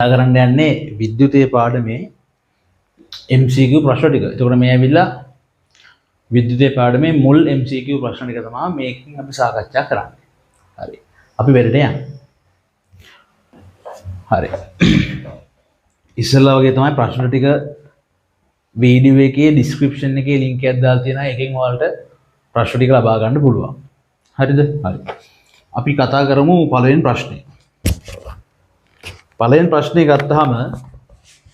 කරන්න යන්නේ විද්‍යුතයේ පාඩමේ MCQ ප්‍රශ්න ටික. එතකොට මේ ඇවිල්ලා විද්‍යුතයේ පාඩමේ මුල් MCQ ප්‍රශ්න ටික තමයි මේකෙන් අපි සාකච්ඡා කරන්නේ. හරි. අපි වෙලට යමු. හරි. ඉස්සෙල්ලා වගේ තමයි ප්‍රශ්න ටික වීඩියෝ එකේ ඩිස්ක්‍රිප්ෂන් එකේ link එකක් දාලා තියෙනවා. එකෙන් ඔයාලට ප්‍රශ්න ටික ලබා ගන්න පුළුවන්. හරිද? හරි. අපි කතා කරමු පළවෙනි ප්‍රශ්නේ. පළවෙනි ප්‍රශ්නේ ගත්තාම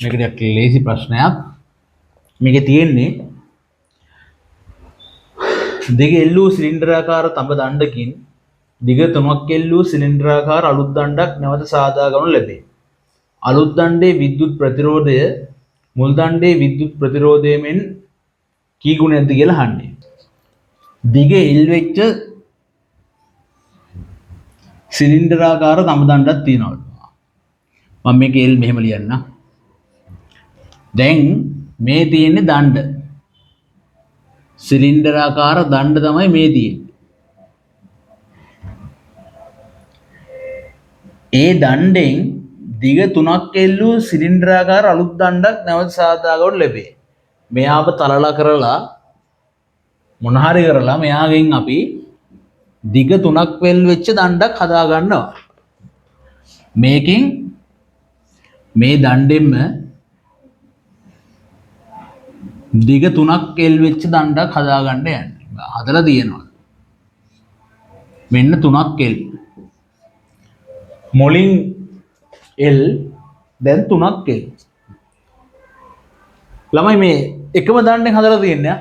මේක ටිකක් ලේසි ප්‍රශ්නයක්. මේකේ තියෙන්නේ දිග එල්ලූ සිලින්ඩරාකාර තඹ දණ්ඩකින් දිග 3ක් එල්ලූ සිලින්ඩරාකාර අලුත් දණ්ඩක් නැවත සාදා ගනු ලැබේ. අලුත් දණ්ඩේ විද්‍යුත් ප්‍රතිරෝධය මුල් දණ්ඩේ විද්‍යුත් ප්‍රතිරෝධයෙන් කී ගුණයක්ද කියලා අහන්නේ. දිග එල් වෙච්ච සිලින්ඩරාකාර තඹ දණ්ඩක් තියෙනවා. මම මේක එල් මෙහෙම ලියන්න. දැන් මේ තියෙන්නේ දණ්ඩ. සිලින්ඩරාකාර දණ්ඩ තමයි මේ තියෙන්නේ. ඒ දණ්ඩෙන් දිග 3ක් එල්ලූ සිලින්ඩරාකාර අලුත් දණ්ඩක් නැවත සාදා ගන්න ලැබේ. මෙයාව තලලා කරලා මොන හරි කරලා මෙයාගෙන් අපි දිග 3ක් වෙල් වෙච්ච දණ්ඩක් හදා ගන්නවා. මේකෙන් මේ දණ්ඩෙම දිග 3ක් එල් වෙච්ච දණ්ඩක් හදා ගන්න යන්නේ. හදලා තියෙනවා. මෙන්න 3ක් එල්. මුලින් එල් දැන් 3ක් එල්. ළමයි මේ එකම දණ්ඩෙන් හදලා තියෙන්නේ.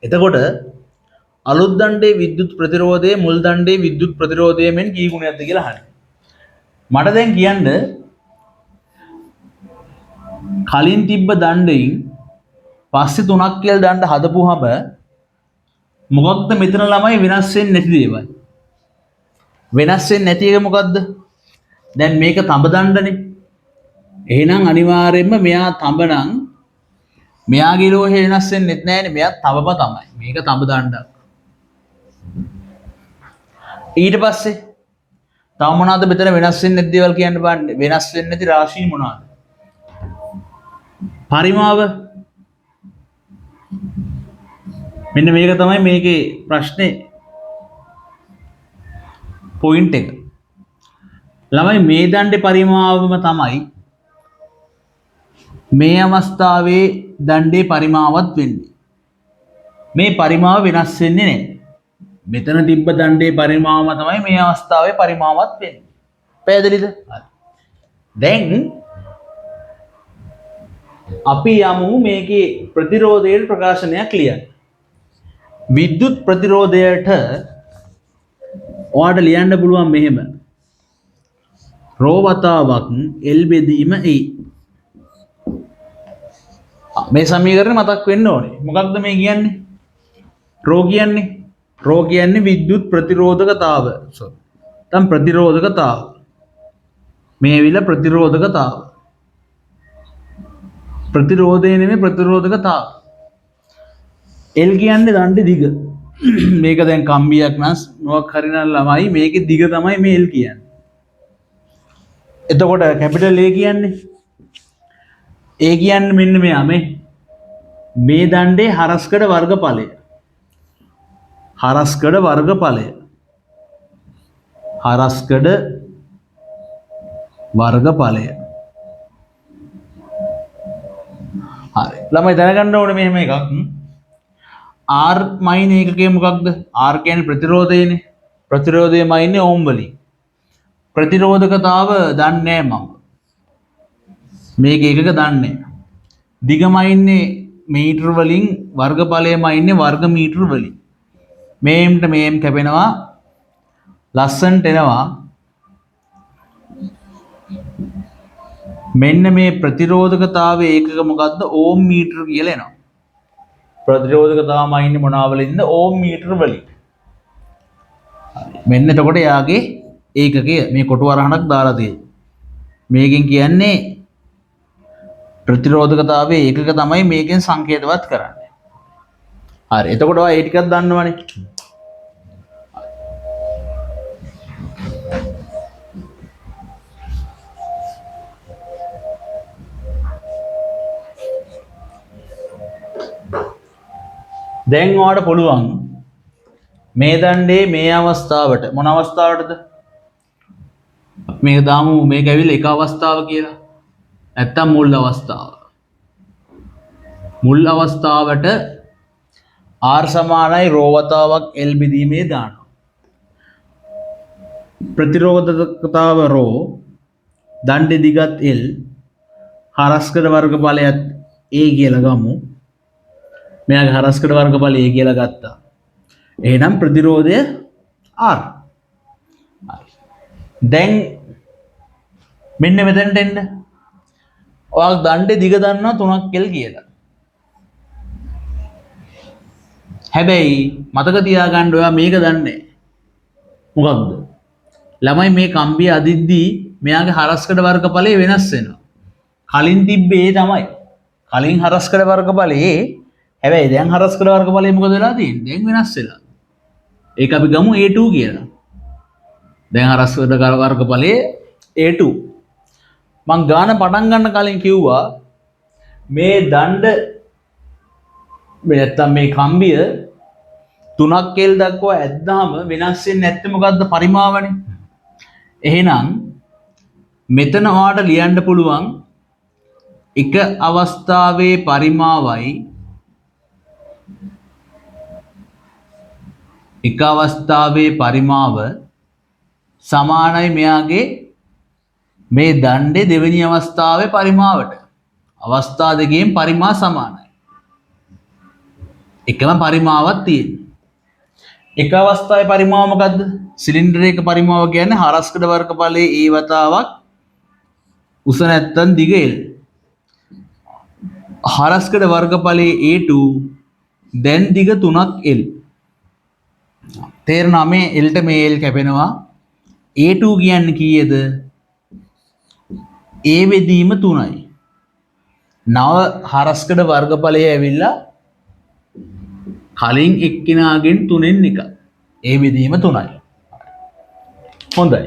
එතකොට අලුත් දණ්ඩේ විද්‍යුත් ප්‍රතිරෝධය මුල් දණ්ඩේ විද්‍යුත් ප්‍රතිරෝධයෙන් කී ගුණයක්ද කියලා අහන්නේ. මට දැන් කියන්න කලින් තිබ්බ දණ්ඩෙන් පස්සේ 3ක් කියලා දණ්ඩ හදපුවම මොකක්ද මෙතන ළමයි වෙනස් වෙන්නේ නැති දේවල්. වෙනස් වෙන්නේ නැති එක මොකද්ද? දැන් මේක තඹ දණ්ඩනේ. එහෙනම් අනිවාර්යයෙන්ම මෙයා තඹ නම් මෙයාගේ ලෝහය වෙනස් වෙන්නේ නැහැනේ. මෙයා තඹම තමයි. මේක තඹ දණ්ඩක්. ඊට පස්සේ තව මොනවද මෙතන වෙනස් වෙන්නේ නැති දේවල් කියන්න බලන්න. වෙනස් වෙන්නේ නැති රාශිය මොනවද? පරිමාව. මෙන්න මේක තමයි මේකේ ප්‍රශ්නේ පොයින්ට් එක. ළමයි මේ දණ්ඩේ පරිමාවම තමයි මේ අවස්ථාවේ දණ්ඩේ පරිමාවත් වෙන්නේ. මේ පරිමාව වෙනස් වෙන්නේ නැහැ. මෙතන තිබ්බ දණ්ඩේ පරිමාවම තමයි මේ අවස්ථාවේ පරිමාවත් වෙන්නේ. පැහැදිලිද? දැන් අපි යමු මේකේ ප්‍රතිරෝධයේ ප්‍රකාශනයක් ලියන්න. විද්‍යුත් ප්‍රතිරෝධයට ඔයාලට ලියන්න පුළුවන් මෙහෙම. රෝ වතාවක් L බෙදීම E. මේ සමීකරණය මතක් වෙන්න ඕනේ. මොකක්ද මේ කියන්නේ? රෝ කියන්නේ විද්‍යුත් ප්‍රතිරෝධකතාව. තම් ප්‍රතිරෝධකතාව. මේ විල ප්‍රතිරෝධකතාව. ප්‍රතිරෝධය නෙමෙයි ප්‍රතිරෝධකතාව. L කියන්නේ දණ්ඩේ දිග. මේක දැන් කම්බියක් නම් මොකක් හරි නම් ළමයි මේකේ දිග තමයි මේ L කියන්නේ. එතකොට කැපිටල් A කියන්නේ A කියන්නේ මෙන්න මෙයා මේ දණ්ඩේ හරස්කඩ වර්ගඵලය. හරස්කඩ වර්ගඵලය. හරස්කඩ වර්ගඵලය. හරි. ළමයි දැනගන්න ඕනේ මෙහෙම එකක්. R මයින් ඒකකයේ මොකක්ද? R කියන්නේ ප්‍රතිරෝධයනේ. ප්‍රතිරෝධයම ඉන්නේ ඕම් වලින්. ප්‍රතිරෝධකතාව දන්නේ නැහැ මම. මේක ඒකක දන්නේ. දිගම ඉන්නේ මීටර වලින් වර්ගඵලයම ඉන්නේ වර්ග මීටර වලින්. මේම්ට මේම් කැපෙනවා. ලස්සන්ට එනවා. මෙන්න මේ ප්‍රතිරෝධකතාවයේ ඒකක මොකද්ද? ඕම් මීටර කියලා එනවා. ප්‍රතිරෝධකතාවම ඉන්නේ මොනවා වලින්ද? ඕම් මීටර වලින්. මෙන්න එතකොට යාගේ ඒකකය මේ කොටු වරහණක් දාලා තියෙන්නේ. මේකෙන් කියන්නේ ප්‍රතිරෝධකතාවයේ ඒකක තමයි මේකෙන් සංකේතවත් කරන්නේ. හරි. එතකොට ඔය ටිකක් දන්නවනේ. දැන් ඔයාලට පුළුවන් මේ දණ්ඩේ මේ අවස්ථාවට මොන අවස්ථාවටද මේක දාමු මේක ඇවිල්ලා එක අවස්ථාව කියලා. නැත්තම් මුල් අවස්ථාව. මුල් අවස්ථාවට R සමානයි රෝ වතාවක් L බෙදීමේ දානවා. ප්‍රතිරෝධකතාව රෝ දණ්ඩේ දිගත් L හරස්කඩ වර්ගඵලයත් A කියලා ගමු. මෙයාගේ හරස්කඩ වර්ගඵලය A කියලා ගත්තා. එහෙනම් ප්‍රතිරෝධය R. දැන් මෙන්න මෙතනට එන්න. ඔයාලා දණ්ඩේ දිග දන්නවා 3ක් L කියලා. හැබැයි මතක තියාගන්න ඔයා මේක දන්නේ මොකක්ද? ළමයි මේ කම්බිය අදිද්දී මෙයාගේ හරස්කඩ වර්ගඵලය වෙනස් වෙනවා. කලින් තිබ්බේ තමයි. කලින් හරස්කඩ වර්ගඵලයේ හැබැයි දැන් හරස්කඩ වර්ගඵලය මොකද වෙලා තියෙන්නේ? දැන් වෙනස් වෙලා. ඒක අපි ගමු A2 කියලා. දැන් හරස්කඩ වර්ගඵලයේ A2. මං ගාන පටන් ගන්න කලින් කිව්වා මේ දණ්ඩ නැත්තම් මේ කම්බිය 3ක් L දක්වා ඇද්දාම වෙනස් වෙන්නේ නැත්තේ මොකද්ද? පරිමාවනේ. එහෙනම් මෙතන ඔයාලට ලියන්න පුළුවන් එක අවස්ථාවේ පරිමාවයි එක අවස්ථාවේ පරිමාව සමානයි මෙයාගේ මේ දණ්ඩේ දෙවෙනි අවස්ථාවේ පරිමාවට. අවස්ථා දෙකේම පරිමා සමානයි. එකම පරිමාවක් තියෙනවා. එක අවස්ථාවේ පරිමාව මොකද්ද? සිලින්ඩර් එක පරිමාව කියන්නේ හරස්කඩ වර්ගඵලයේ A වතාවක් උස නැත්තම් දිග L. හරස්කඩ වර්ගඵලයේ A2 දැන් දිග 3ක් L. තේරෙනවා මේ L ට මේ L කැපෙනවා. A2 කියන්නේ කීයද? A බෙදීම 3යි. නව හරස්කඩ වර්ගඵලය ඇවිල්ලා කලින් එක්කිනාගෙන් 3න් එක. A බෙදීම 3යි. හොඳයි.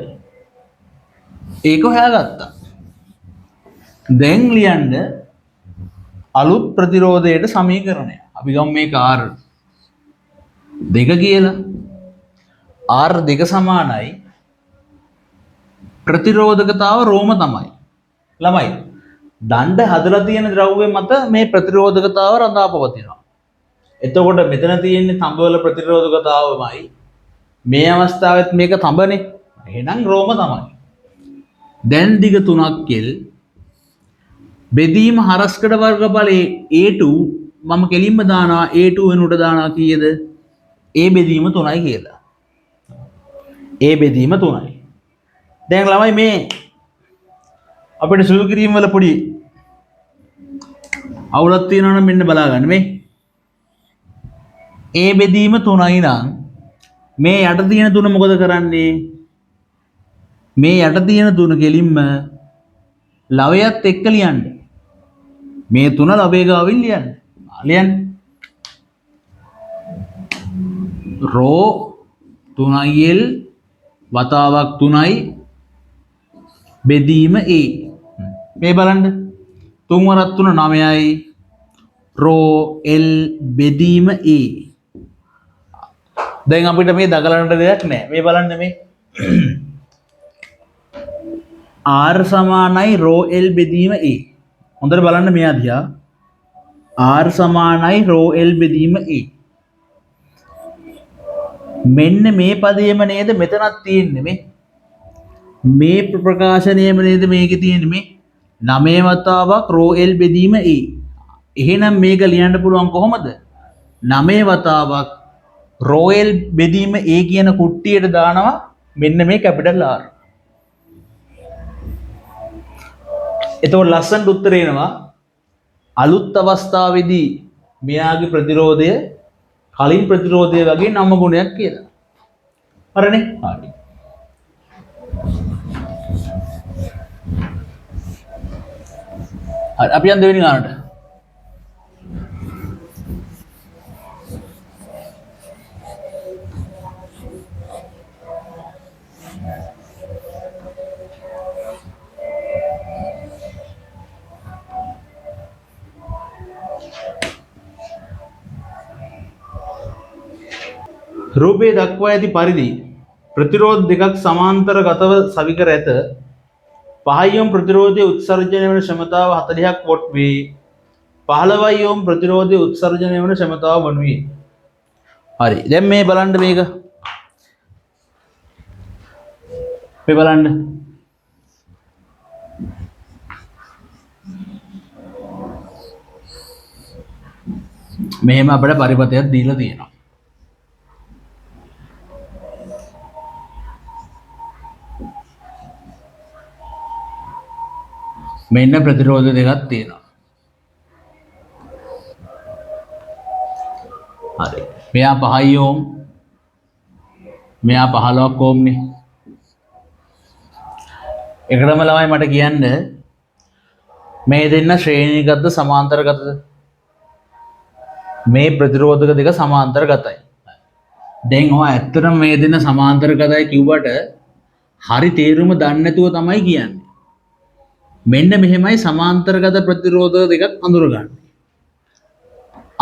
ඒක හොයාගත්තා. දැන් ලියන්න අලුත් ප්‍රතිරෝධයට සමීකරණය. අපි ගමු මේක R 2 කියලා. R 2 සමානයි ප්‍රතිරෝධකතාව රෝම තමයි. ළමයි දණ්ඩ හදලා තියෙන ද්‍රව්‍ය මත මේ ප්‍රතිරෝධකතාව රඳා පවතිනවා. එතකොට මෙතන තියෙන්නේ තඹවල ප්‍රතිරෝධකතාවමයි. මේ අවස්ථාවෙත් මේක තඹනේ. එහෙනම් රෝම තමයි. දැන් දිග 3ක් L බෙදීම හරස්කඩ වර්ගඵලයේ A2 මම කෙලින්ම දානවා A2 වෙනුවට දානවා කීයද? A බෙදීම 3යි කියලා. A බෙදීම 3යි. දැන් ළමයි මේ අපිට සුළු කිරීම වල පොඩි අවුලක් තියෙනවා නම් මෙන්න බලා ගන්න මේ. A බෙදීම 3යි නම් මේ යට තියෙන 3 මොකද කරන්නේ? මේ යට තියෙන 3 කෙලින්ම ලවයත් එක්ක ලියන්න. මේ 3 ලවය ගාවින් ලියන්න. ලියන්න. රෝ 3L වතාවක් 3යි බෙදීම A. මේ බලන්න 3 වරක් 3 9යි රෝ L බෙදීම A. දැන් අපිට මේ දකලන්න දෙයක් නැහැ. මේ බලන්න මේ R සමානයි රෝ L බෙදීම A. හොඳට බලන්න මෙයා දිහා. R සමානයි රෝ L බෙදීම A. මෙන්න මේ පදයේම නේද මෙතනක් තියෙන්නේ මේ ප්‍රකාශනයේම නේද මේකේ තියෙන්නේ මේ 9 වතාවක් රෝ L බෙදීම A. එහෙනම් මේක ලියන්න පුළුවන් කොහොමද? 9 වතාවක් රෝ L බෙදීම A කියන කුට්ටියට දානවා මෙන්න මේ කැපිටල් R. එතකොට ලස්සනට උත්තරේ එනවා අලුත් අවස්ථාවේදී මෙයාගේ ප්‍රතිරෝධය කලින් ප්‍රතිරෝධය වගේ නම ගුණයක් කියලා. හරිනේ? හරි. අපි යන් දෙවෙනි ගානට. රූපයේ දක්වා ඇති පරිදි ප්‍රතිරෝධ දෙකක් සමාන්තරගතව සවි කර ඇත. පහයි ඕම් ප්‍රතිරෝධයේ උත්සර්ජනය වන ක්ෂමතාව 40ක් වොට් වේ. 15යි ඕම් ප්‍රතිරෝධයේ උත්සර්ජනය වන ක්ෂමතාව වනුයේ. හරි. දැන් මේ බලන්න මේක. මේ බලන්න. මෙහෙම අපිට පරිපථයක් දීලා තියෙනවා. මෙන්න ප්‍රතිරෝධ දෙකක් තියෙනවා. හරි. මෙයා 5 ඕම්. මෙයා 15ක් ඕම් නේ. එකටම ළමයි මට කියන්න මේ දෙන්න ශ්‍රේණීගතද සමාන්තරගතද? මේ ප්‍රතිරෝධක දෙක සමාන්තරගතයි. දැන් ඔය ඇත්තටම මේ දෙන්න සමාන්තරගතයි කිව්වට හරි තේරුම දන්නේ නැතුව තමයි කියන්නේ. මෙන්න මෙහෙමයි සමාන්තරගත ප්‍රතිරෝධක දෙකක් අඳුරගන්නේ.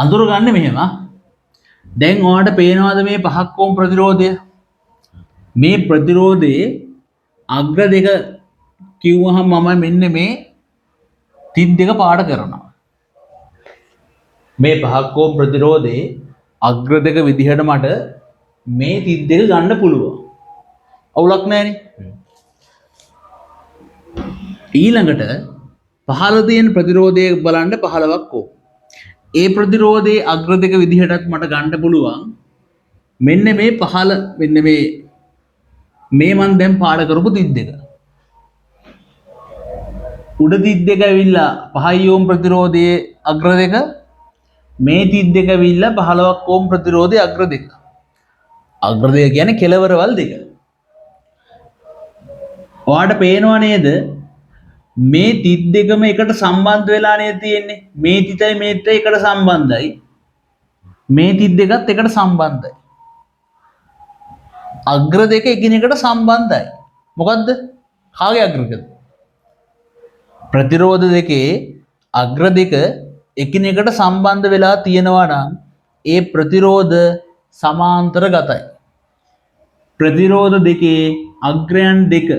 අඳුරගන්නේ මෙහෙම. දැන් ඔයාලට පේනවාද මේ 5ක් ඕම් ප්‍රතිරෝධය? මේ ප්‍රතිරෝධයේ අග්‍ර දෙක කිව්වහම මම මෙන්න මේ තිත් දෙක පාට කරනවා. මේ 5ක් ඕම් ප්‍රතිරෝධයේ අග්‍ර දෙක විදිහට මට මේ තිත් දෙක ගන්න පුළුවන්. අවුලක් නැහැනේ. ඊළඟට 15 තියෙන ප්‍රතිරෝධය බලන්න 15ක් ඕම්. ඒ ප්‍රතිරෝධයේ අග්‍ර දෙක විදිහටත් මට ගන්න පුළුවන්. මෙන්න මේ 15 මෙන්න මේ මන් දැන් පාඩ කරපු තිත් දෙක. උඩ තිත් දෙක ඇවිල්ලා 5 ඕම් ප්‍රතිරෝධයේ අග්‍ර දෙක, මේ තිත් දෙක ඇවිල්ලා 15ක් ඕම් ප්‍රතිරෝධයේ අග්‍ර දෙක. අග්‍ර දෙක කියන්නේ කෙලවරවල් දෙක. ඔයාලට පේනව නේද? මේ තිත් දෙකම එකට සම්බන්ධ වෙලා නේද තියෙන්නේ? මේ තිතයි මේත් එකට සම්බන්ධයි. මේ තිත් දෙකත් එකට සම්බන්ධයි. අග්‍ර දෙක එකිනෙකට සම්බන්ධයි. මොකද්ද? කාගේ අග්‍රකද? ප්‍රතිරෝධ දෙකේ අග්‍ර දෙක එකිනෙකට සම්බන්ධ වෙලා තියෙනවා නම් ඒ ප්‍රතිරෝධ සමාන්තරගතයි. ප්‍රතිරෝධ දෙකේ අග්‍රයන් දෙක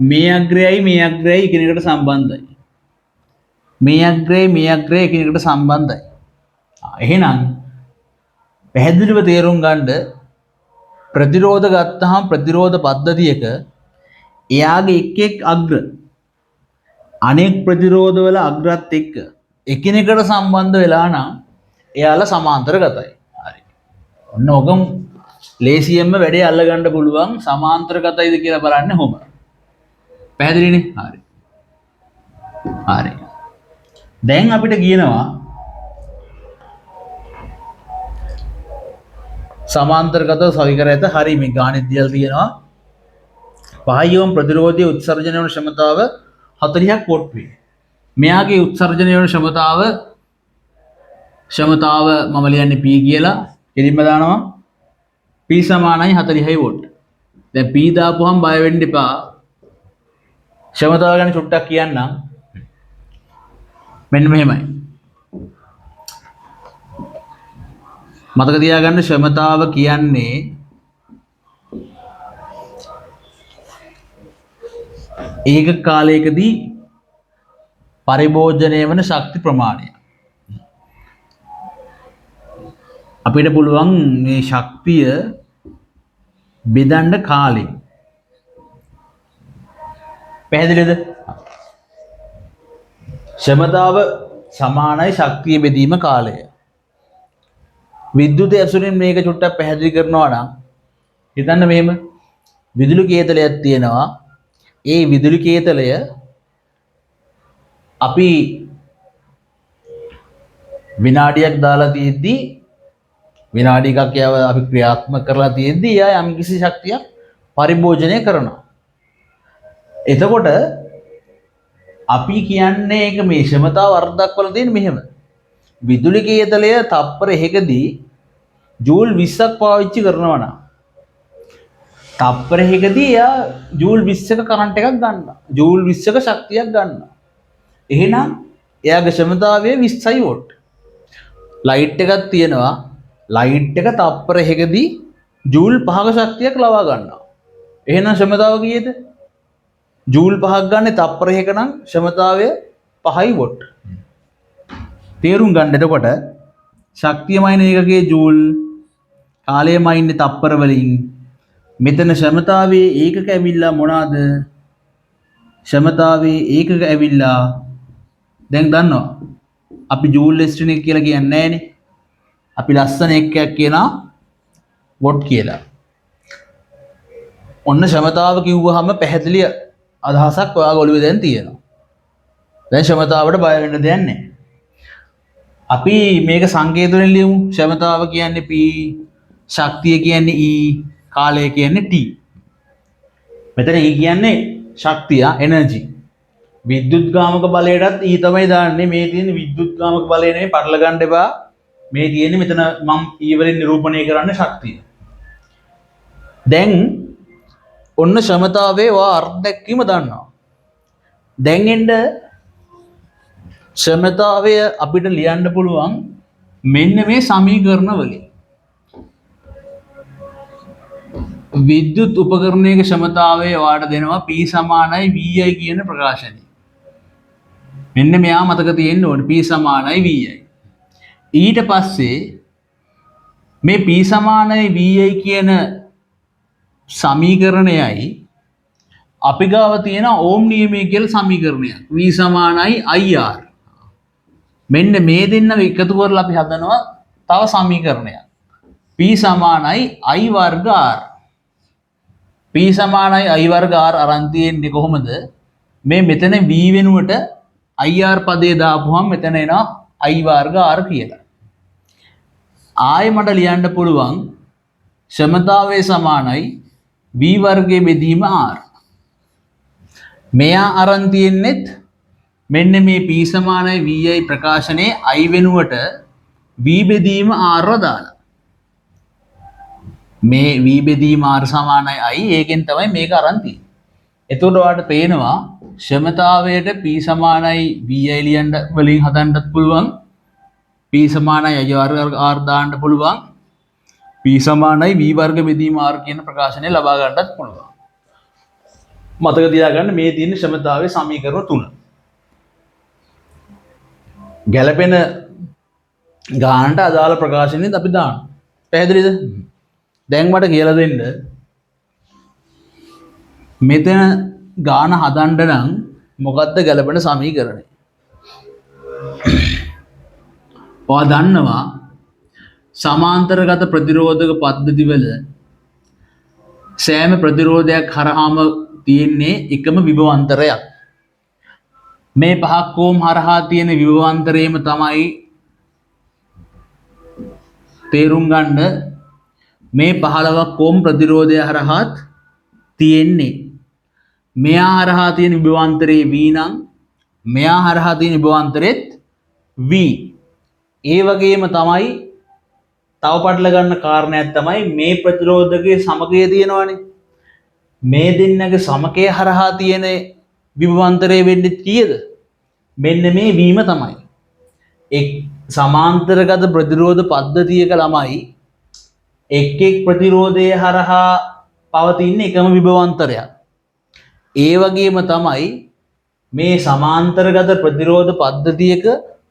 මේ අග්‍රයයි මේ අග්‍රයයි එකිනෙකට සම්බන්ධයි. මේ අග්‍රයයි එකිනෙකට සම්බන්ධයි. එහෙනම් පැහැදිලිව තේරුම් ගන්න ප්‍රතිරෝධ ගත්තහම ප්‍රතිරෝධ පද්ධතියක එයාගේ එක් අග්‍ර අනෙක් ප්‍රතිරෝධවල අග්‍රත් එක්ක එකිනෙකට සම්බන්ධ වෙලා නම් එයාලා සමාන්තරගතයි. හරි. ඔන්න ඔකම ලේසියෙන්ම වැඩේ අල්ලගන්න පුළුවන් සමාන්තරගතයිද කියලා බලන්න ඕම. පැහැදිලිනේ? හරි. හරි. දැන් අපිට කියනවා සමාන්තරගතව සවි කර ඇත. හරි මේ ගානෙත් දියල් තියෙනවා. 5 ඕම් ප්‍රතිරෝධයේ උත්සර්ජනය වන ක්ෂමතාව 40ක් වොට් වේ. මෙයාගේ උත්සර්ජනය වන ක්ෂමතාව මම ලියන්නේ P කියලා. එදින්ම දානවා P සමානයි 40යි වොට්. දැන් P දාපුවහම බය වෙන්න එපා. ක්ෂමතාව ගැන චුට්ටක් කියන්නම්. මෙන්න මෙහෙමයි. මතක තියාගන්න ක්ෂමතාව කියන්නේ ඒක කාලයකදී පරිභෝජනය වන ශක්ති ප්‍රමාණය. අපිට පුළුවන් මේ ශක්තිය බෙදන්න කාලෙ. පැහැදිලිද? ක්ෂමතාව සමානයි ශක්තිය බෙදීම කාලය. විද්‍යුත ඇසුරින් මේක චුට්ටක් පැහැදිලි කරනවා නම් හිතන්න මෙහෙම විදුලි කේතලයක් තියෙනවා. ඒ විදුලි කේතලය අපි විනාඩියක් දාලා තියෙද්දි විනාඩි එකක් යව අපි ක්‍රියාත්මක කරලා තියෙද්දි එයා යම් කිසි ශක්තියක් පරිභෝජනය කරනවා. එතකොට අපි කියන්නේ ඒක මේ ක්ෂමතාව වර්ධක් වල තියෙන මෙහෙම. විදුලි කේතලය තප්පර එකකදී ජූල් 20ක් පාවිච්චි කරනවා නම් තප්පර එකකදී එයා ජූල් 20ක කරන්ට් එකක් ගන්නවා. ජූල් 20ක ශක්තියක් ගන්නවා. එහෙනම් එයාගේ ක්ෂමතාවය 20යි වෝල්ට්. ලයිට් එකක් තියෙනවා. ලයිට් එක තප්පරයකදී ජූල් 5ක ශක්තියක් ලබා ගන්නවා. එහෙනම් ක්ෂමතාව කීයද? ජූල් 5ක් ගන්න තප්පරයක නම් ක්ෂමතාවය 5යි වොට්. තේරුම් ගන්න. එතකොට ශක්තියමයින ඒකකයේ ජූල්, කාලයමයින්නේ තප්පර වලින්. මෙතන ක්ෂමතාවයේ ඒකක ඇවිල්ලා මොනවාද? ක්ෂමතාවයේ ඒකක ඇවිල්ලා දැන් දන්නවා. අපි ජූල් ලෙස්ටින් එක කියලා කියන්නේ නැහැනේ. අපි ලස්සන එකයක් කියනවා වොට් කියලා. ඔන්න ක්ෂමතාව කිව්වහම පැහැදිලි අදහසක් ඔයාගේ ඔළුවේ දැන් තියෙනවා. දැන් ක්ෂමතාවට බය වෙන්න දෙයක් නැහැ. අපි මේක සංකේත වලින් ලියමු. ක්ෂමතාව කියන්නේ P, ශක්තිය කියන්නේ E, කාලය කියන්නේ T. මෙතන E කියන්නේ ශක්තිය, එනර්ජි. විද්‍යුත්ගාමක බලයටත් E තමයි දාන්නේ. මේ තියෙන විද්‍යුත්ගාමක බලය නෙමෙයි, පටල ගන්න එපා. මේ තියෙන්නේ මෙතන මම E වලින් නිරූපණය කරන්නේ ශක්තිය. දැන් ඔන්න ක්ෂමතාවේ වා අර්ථ දැක්වීම දන්නවා. දැන් එන්න ක්ෂමතාවය අපිට ලියන්න පුළුවන් මෙන්න මේ සමීකරණ වලින්. විද්‍යුත් උපකරණයක ක්ෂමතාවය වාට දෙනවා P සමානයි VI කියන ප්‍රකාශනය. මෙන්න මෙයා මතක තියෙන්න ඕනේ P සමානයි VI. ඊට පස්සේ මේ P සමානයි VI කියන සමීකරණයයි අපි ගාව තියෙන ඕම් නියමය කියලා සමීකරණයක්. V සමානයි IR. මෙන්න මේ දෙන්න එකතු කරලා අපි හදනවා තව සමීකරණයක්. P සමානයි I වර්ග R. P සමානයි I වර්ග R අරන් තියෙන්නේ කොහොමද? මේ මෙතන V වෙනුවට IR පදේ දාපුවම මෙතන එනවා I වර්ග R කියලා. ආයෙ මට ලියන්න පුළුවන් ක්ෂමතාවය සමානයි V වර්ගයේ බෙදීම R. මෙයා අරන් තියෙන්නෙත් මෙන්න මේ P සමානයි VI ප්‍රකාශනයේ I වෙනුවට V බෙදීම R දාලා. මේ V බෙදීම R සමානයි I, ඒකෙන් තමයි මේක අරන් තියෙන්නේ. එතකොට ඔයාලට පේනවා ක්ෂමතාවයට P සමානයි VI ලියන්න වලින් හදන්නත් පුළුවන්. P සමානයි I වර්ග R දාන්න පුළුවන්. P සමානයි V වර්ග බෙදීම R කියන ප්‍රකාශනය ලබා ගන්නත් පුළුවන්. මතක තියාගන්න මේ තියෙන ක්ෂමතාවයේ සමීකරණ 3. ගැළපෙන ගානට අදාළ ප්‍රකාශනෙත් අපි දාන්න. පැහැදිලිද? දැන් මට කියලා දෙන්න මෙතන ගාන හදන්න නම් මොකද්ද ගැළපෙන සමීකරණය? ඔයා දන්නවා සමාන්තරගත ප්‍රතිරෝධක පද්ධතිවල සෑම ප්‍රතිරෝධයක් හරහාම තියෙන්නේ එකම විභවාන්තරයක්. මේ 5 ඕම් හරහා තියෙන විභවාන්තරයම තමයි තේරුම් ගන්න මේ 15ක් ඕම් ප්‍රතිරෝධය හරහාත් තියෙන්නේ. මෙයා හරහා තියෙන විභවාන්තරේ V නම් මෙයා හරහා තියෙන විභවාන්තරෙත් V. ඒ වගේම තමයි තව පටල ගන්න කාරණයක් තමයි මේ ප්‍රතිරෝධකයේ සමගය තියෙනවානේ. මේ දෙන්නගේ සමකය හරහා තියෙන විභවාන්තරය වෙන්නේ කීයද? මෙන්න මේ වීම තමයි. එක් සමාන්තරගත ප්‍රතිරෝධ පද්ධතියක ළමයි එක් ප්‍රතිරෝධය හරහා පවතින එකම විභවාන්තරයක්. ඒ වගේම තමයි මේ සමාන්තරගත ප්‍රතිරෝධ පද්ධතියක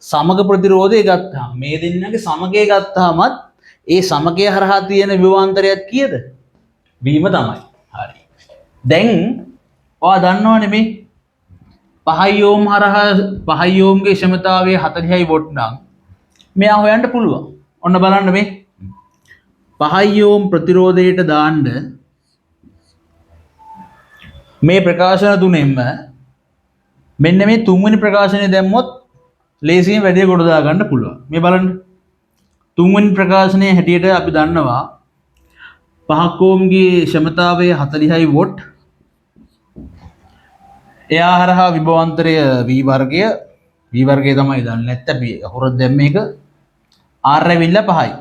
සමග ප්‍රතිරෝධය ගත්තාම මේ දෙන්නගේ සමගය ගත්තාමත් ඒ සමගය හරහා තියෙන විභවාන්තරයක් කීයද? වීම තමයි. හරි. දැන් ඔයා දන්නවනේ මේ 5 ඕම් හරහා 5 ඕම්ගේ ක්ෂමතාවය 40යි වොට් නම් මෙයා හොයන්න පුළුවන්. ඔන්න බලන්න මේ 5 ඕම් ප්‍රතිරෝධයට දාන්න මේ ප්‍රකාශන තුනෙන්ම මෙන්න මේ තුන්වෙනි ප්‍රකාශනය දැම්මොත් ලේසියෙන් වැඩේ කොට දා ගන්න පුළුවන්. මේ බලන්න. තුන්වෙනි ප්‍රකාශනයේ හැටියට අපි දන්නවා 5 ඕම්ගේ ක්ෂමතාවය 40යි වොට්. එයා හරහා විභවාන්තරය V වර්ගය තමයි දන්නේ නැත්නම් හොරක් දැම්ම එක R ඇවිල්ලා 5යි.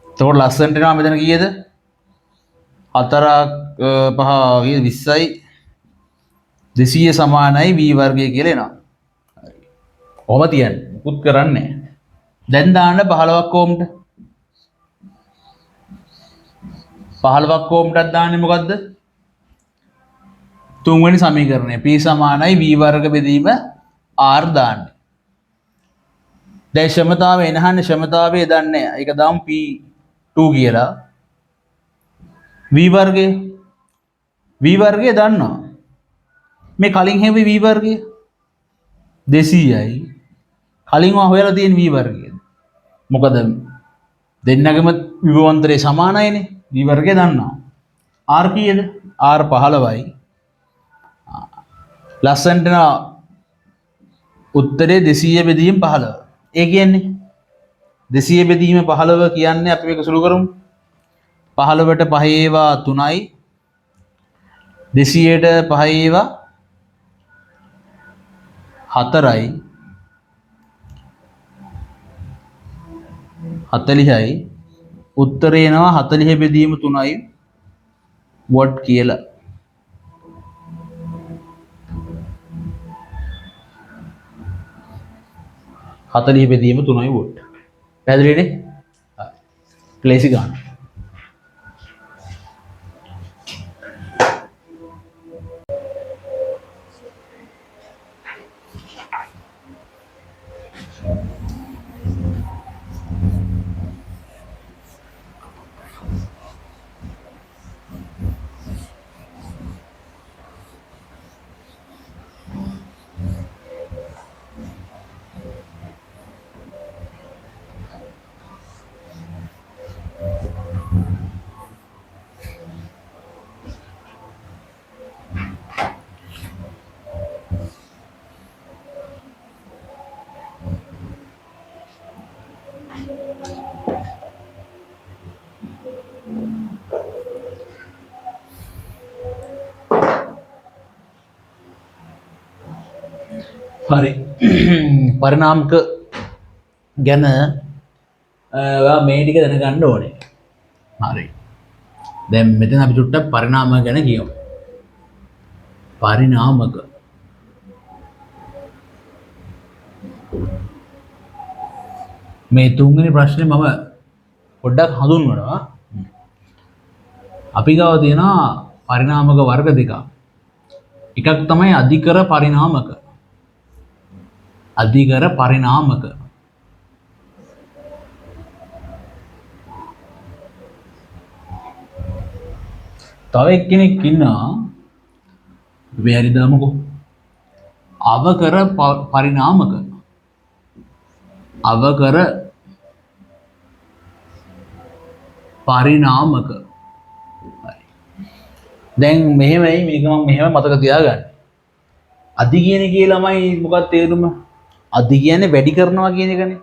එතකොට ලස්සනට එනවා මෙතන කීයද? 4ක් 5 20යි 200 සමානයි V වර්ගය කියලා එනවා. හරි. කොහොම තියන්නේ? මුකුත් කරන්නේ නැහැ. දැන් දාන්න 15ක් ඕම්ට 15ක් ඕම්ටත් දාන්නේ මොකද්ද? තුන්වෙනි සමීකරණය p සමානයි v වර්ග බෙදීම r දාන්නේ. දැන් ක්ෂමතාවය එනහන්නේ ක්ෂමතාවය දන්නේ නැහැ. ඒක දාමු p2 කියලා. v වර්ගය දන්නවා. මේ කලින් හැවි v වර්ගය 200යි. කලින් ඔය හොයලා තියෙන v වර්ගය. මොකද දෙන්නගම විභවාන්තරය සමානයිනේ. v වර්ගය දන්නවා. r කීයද? r 15යි. ලස්සන්ට උත්තරේ 200 බෙදීම 15. ඒ කියන්නේ 200 බෙදීම 15 කියන්නේ අපි මේක සුළු කරමු. 15ට 5 ඒවා 3යි. 200ට 5 ඒවා 4යි. 40යි. උත්තරේ එනවා 40 බෙදීම 3යි වොට් කියලා. හතලිය බෙදීම 3යි වෝල්ට්. පැහැදිලිනේ? ක්ලේසි ගන්න. හරි. පරිණාමක ගැන ඔයා මේ ටික දැනගන්න ඕනේ. හරි. දැන් මෙතන අපි චුට්ටක් පරිණාම ගැන කියමු. පරිණාමක මේ තුන්වෙනි ප්‍රශ්නේ මම පොඩ්ඩක් හඳුන්වනවා. අපි ගාව තියෙනවා පරිණාමක වර්ග දෙකක්. එකක් තමයි අධිකර පරිණාමක. අධිකර පරිණාමක. තව එක්කෙනෙක් ඉන්නවා අපි හරි දාමුකෝ. අවකර පරිණාමක. අවකර පරිණාමක. දැන් මෙහෙමයි මේක මම මෙහෙම මතක තියාගන්න. අධි කියන එකේ ළමයි මොකක්ද තේරුම? අධි කියන්නේ වැඩි කරනවා කියන එකනේ.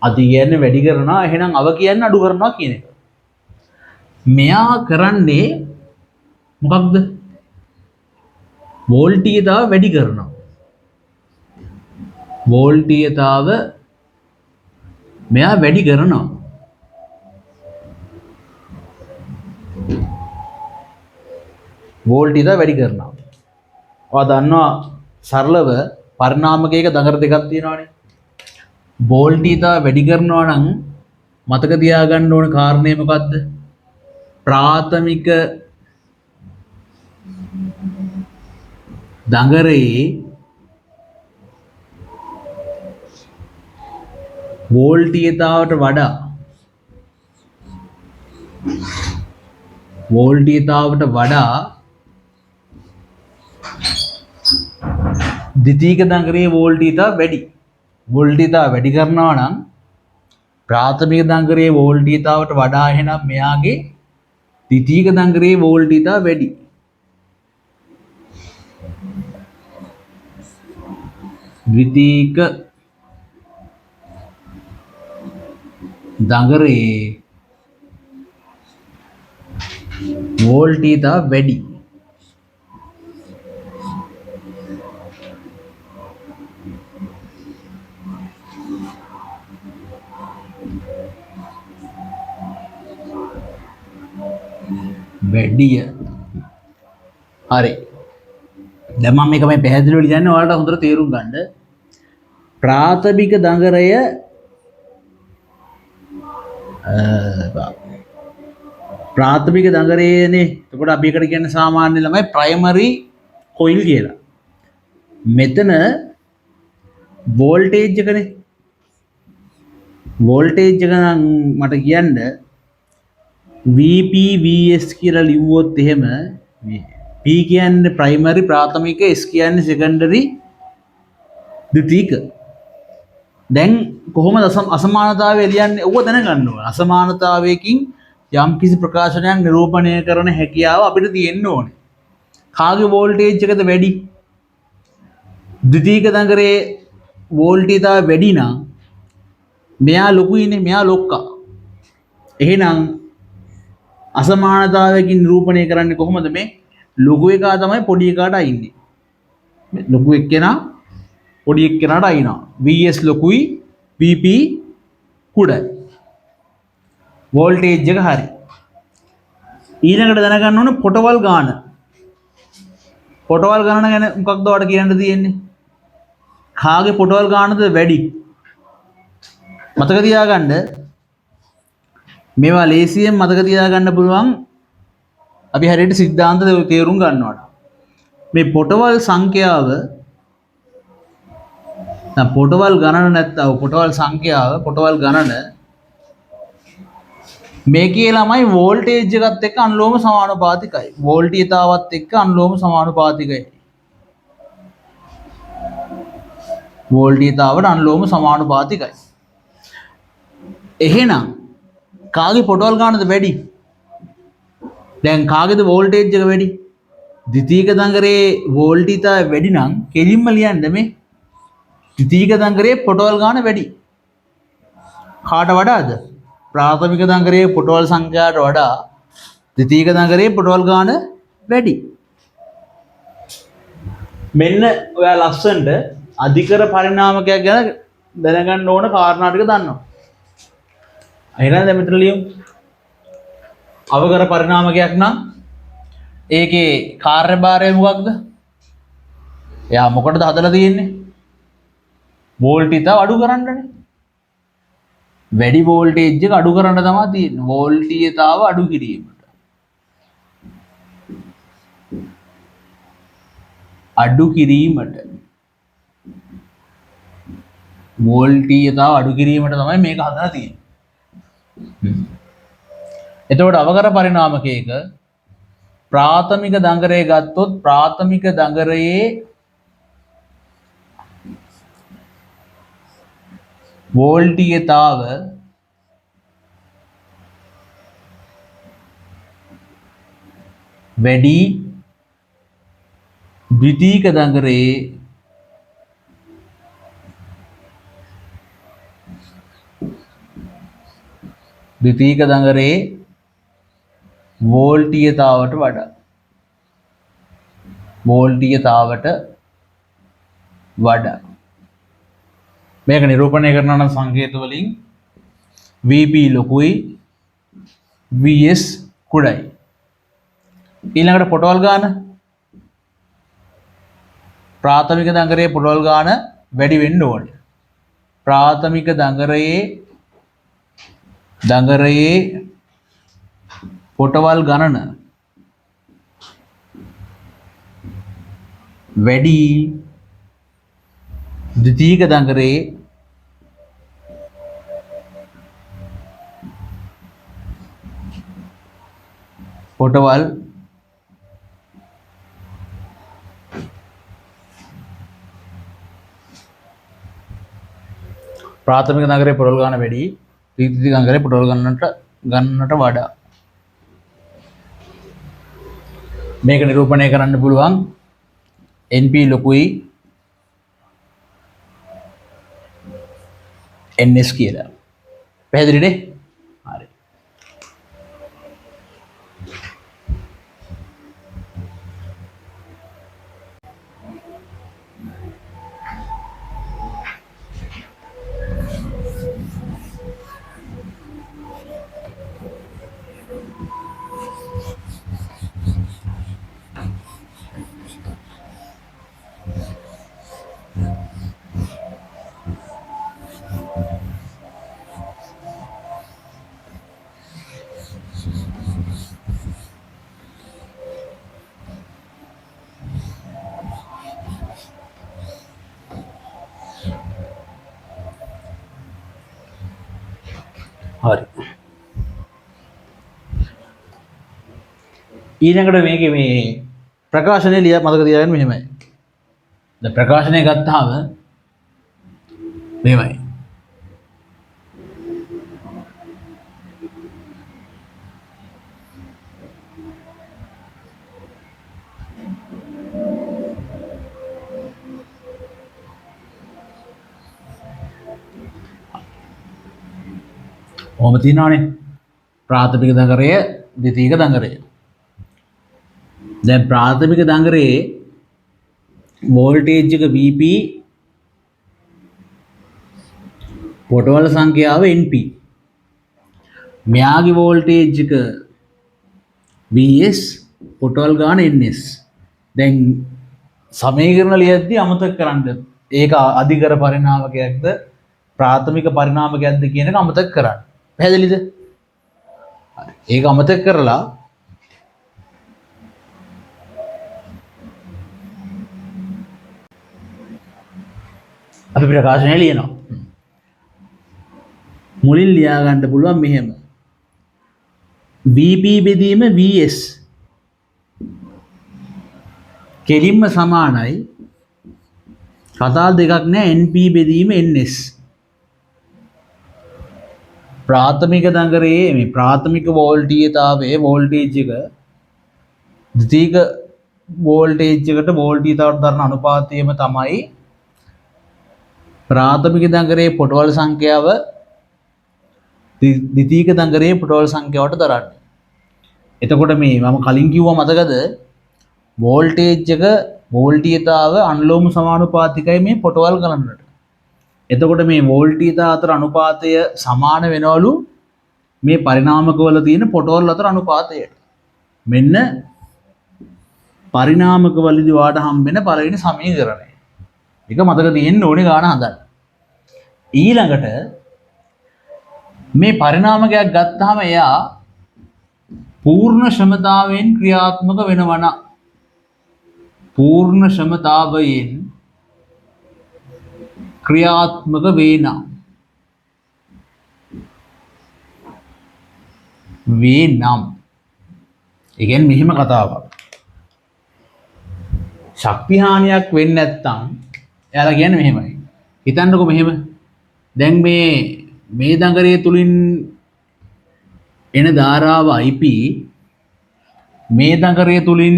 අධි කියන්නේ වැඩි කරනවා, එහෙනම් අව කියන්නේ අඩු කරනවා කියන එක. මෙයා කරන්නේ මොකක්ද? වෝල්ටීයතාව වැඩි කරනවා. වෝල්ටීයතාව මෙයා වැඩි කරනවා. වෝල්ටීයතාව වැඩි කරනවා. ඔයා දන්නවා සරලව පරිණාමකයක දඟර දෙකක් තියෙනවානේ. වෝල්ටීයතාව වැඩි කරනවා නම් මතක තියාගන්න ඕන කාරණේ මොකද්ද? ප්‍රාථමික දඟරේ වෝල්ටීයතාවට වඩා ද්විතීක දඟරේ වෝල්ටීයතාව වැඩි. වෝල්ටීයතාව වැඩි කරනවා නම් ප්‍රාථමික දඟරේ වෝල්ටීයතාවට වඩා එහෙනම් මෙයාගේ ද්විතීක දඟරේ වෝල්ටීයතාව වැඩි. ද්විතීක දඟරේ වෝල්ටීයතාව වැඩි. වැඩිය. හරි. දැන් මම මේක මේ පැහැදිලිව ලියන්නේ ඔයාලට හොඳට තේරුම් ගන්න. ප්‍රාථමික දඟරය ප්‍රාථමික දඟරයේනේ. එතකොට අපි එකට කියන්නේ සාමාන්‍ය ළමයි ප්‍රයිමරි කොයිල් කියලා. මෙතන වෝල්ටේජ් එකනේ. වෝල්ටේජ් එක නම් මට කියන්න VP VS කියලා ලිව්වොත් එහෙම P කියන්නේ ප්‍රයිමරි ප්‍රාථමික, S කියන්නේ සෙකන්ඩරි ද්විතීක. දැන් කොහොමද අසමානතාවය ලියන්නේ? ඔබ දැනගන්න ඕන. අසමානතාවයකින් යම් කිසි ප්‍රකාශනයක් නිරූපණය කරන හැකියාව අපිට තියෙන්න ඕනේ. කාගේ වෝල්ටේජ් එකද වැඩි? ද්විතීක දඟරේ වෝල්ටේජය වැඩි නම් මෙයා ලොකුයිනේ, මෙයා ලොක්කා. එහෙනම් අසමානතාවයකින් නිරූපණය කරන්නේ කොහොමද? මේ ලොකු එකා තමයි පොඩි එකාට අයින්නේ. ලොකු එක්කෙනා පොඩි එක්කෙනාට අයිනවා. VS ලොකුයි, VP කුඩයි. වෝල්ටේජ් එක හරි. ඊළඟට දැනගන්න ඕනේ පොටවල් ගාන. පොටවල් ගණන ගැන මොකක්ද ඔයාලට කියන්න තියෙන්නේ? කාගේ පොටවල් ගානද වැඩි? මතක තියාගන්න. මේවා ලේසියෙන් මතක තියාගන්න පුළුවන්. අපි හරියට සිද්ධාන්ත තේරුම් ගන්නවට. මේ පොටවල් සංඛ්‍යාව දැන් පොටවල් ගණන නැත්තව පොටවල් සංඛ්‍යාව පොටවල් ගණන මේකේ ළමයි වෝල්ටේජ් එකත් එක්ක අනුලෝම සමානුපාතිකයි. වෝල්ටීයතාවත් එක්ක අනුලෝම සමානුපාතිකයි. වෝල්ටීයතාවට අනුලෝම සමානුපාතිකයි. එහෙනම් කාගේ පොටවල් ගානද වැඩි? දැන් කාගේද වෝල්ටේජ් එක වැඩි? ද්විතීක දඟරේ වෝල්ටීයතාවය වැඩි නම් කෙලින්ම ලියන්න මේ ද්විතීක දඟරේ පොටවල් ගාන වැඩි. කාට වඩාද? ප්‍රාථමික දඟරේ පොටවල් සංඛ්‍යාවට වඩා ද්විතීක දඟරේ පොටවල් ගාන වැඩි. මෙන්න ඔයා ලස්සනට අධිකර පරිණාමකයක් ගැන දැනගන්න ඕන කාරණා ටික දන්නවා. එහෙනම් දැන් මෙතන ලියමු. අවකර පරිණාමකයක් නම් ඒකේ කාර්යභාරය මොකක්ද? එයා මොකටද හදලා තියෙන්නේ? වෝල්ටීයතාව අඩු කරන්නනේ. වැඩි වෝල්ටේජ් එක අඩු කරන්න තමයි තියෙන්නේ. වෝල්ටීයතාව අඩු කිරීමට. අඩු කිරීමට. වෝල්ටීයතාව අඩු කිරීමට තමයි මේක හදලා තියෙන්නේ. එතකොට අවකර පරිණාමකයක ප්‍රාථමික දඟරය ගත්තොත් ප්‍රාථමික දඟරයේ වෝල්ටීයතාව වැඩි ද්විතීක දඟරයේ ද්විතීක දඟරයේ වෝල්ටීයතාවට වඩා මේක නිරූපණය කරනවා නම් සංකේත වලින් VP ලොකුයි VS කුඩයි. ඊළඟට පොටවල් ගාන ප්‍රාථමික දඟරයේ පොටවල් ගාන වැඩි වෙන්න ඕනේ. ප්‍රාථමික දඟරයේ පොටවල් ගණන වැඩි ද්විතීක දඟරයේ පොටවල් ප්‍රාථමික දඟරයේ පොටවල් ගාන වැඩි ද්විතීක දඟරයේ පොටවල් ගන්නට වඩා. මේක නිරූපණය කරන්න පුළුවන් NP ලොකුයි NS කියලා. පැහැදිලිනේ? හරි. හරි. ඊළඟට මේකේ මේ ප්‍රකාශනය ලිය මතක තියාගන්න මෙහෙමයි. දැන් ප්‍රකාශනය ගත්තාම මෙහෙමයි. ඔහොම තියෙනවානේ. ප්‍රාථමික දඟරය, ද්විතීයික දඟරය. දැන් ප්‍රාථමික දඟරයේ වෝල්ටේජ් එක VP, පොටවල් සංඛ්‍යාව NP. මෙයාගේ වෝල්ටේජ් එක VS, පොටවල් ගාන NS. දැන් සමීකරණ ලියද්දී අමතක කරන්න ඒක අධිකර පරිණාමකයක්ද ප්‍රාථමික පරිණාමකයක්ද කියන එක අමතක කරන්න. පැහැදිලිද? හරි. ඒක අමතක කරලා අපි ප්‍රකාශනය ලියනවා. මුලින් ලියා ගන්න පුළුවන් මෙහෙම. VP බෙදීම VS කෙලින්ම සමානයි කතාල් දෙකක් නෑ NP බෙදීම NS. ප්‍රාථමික දඟරයේ මේ ප්‍රාථමික වෝල්ටීයතාවයේ වෝල්ටේජ් එක ද්විතීයික වෝල්ටේජ් එකට වෝල්ටීයතාවට දරන අනුපාතයම තමයි ප්‍රාථමික දඟරයේ පොටවල් සංඛ්‍යාව ද්විතීයික දඟරයේ පොටවල් සංඛ්‍යාවට දරන්නේ. එතකොට මේ මම කලින් කිව්වා මතකද? වෝල්ටේජ් එක වෝල්ටීයතාව අනුලෝම සමානුපාතිකයි මේ පොටවල් ගණනට. එතකොට මේ වෝල්ටීයතාව අතර අනුපාතය සමාන වෙනවලු මේ පරිණාමකවල තියෙන පොටවල් අතර අනුපාතයට. මෙන්න පරිණාමකවලදී වාට හම්බෙන පළවෙනි සමීකරණය. ඒක මතක තියෙන්න ඕනේ ගාන හදන්න. ඊළඟට මේ පරිණාමකයක් ගත්තාම එයා පූර්ණ ශ්‍රමතාවයෙන් ක්‍රියාත්මක වෙනවා නම් පූර්ණ ශ්‍රමතාවයෙන් ක්‍රියාත්මක වේනම් ඒ කියන්නේ මෙහිම කතාවක්. ශක්ති හානියක් වෙන්නේ නැත්නම් එයාලා කියන්නේ මෙහෙමයි. හිතන්නකෝ මෙහෙම. දැන් මේ දඟරයේ තුලින් එන ධාරාව IP, මේ දඟරයේ තුලින්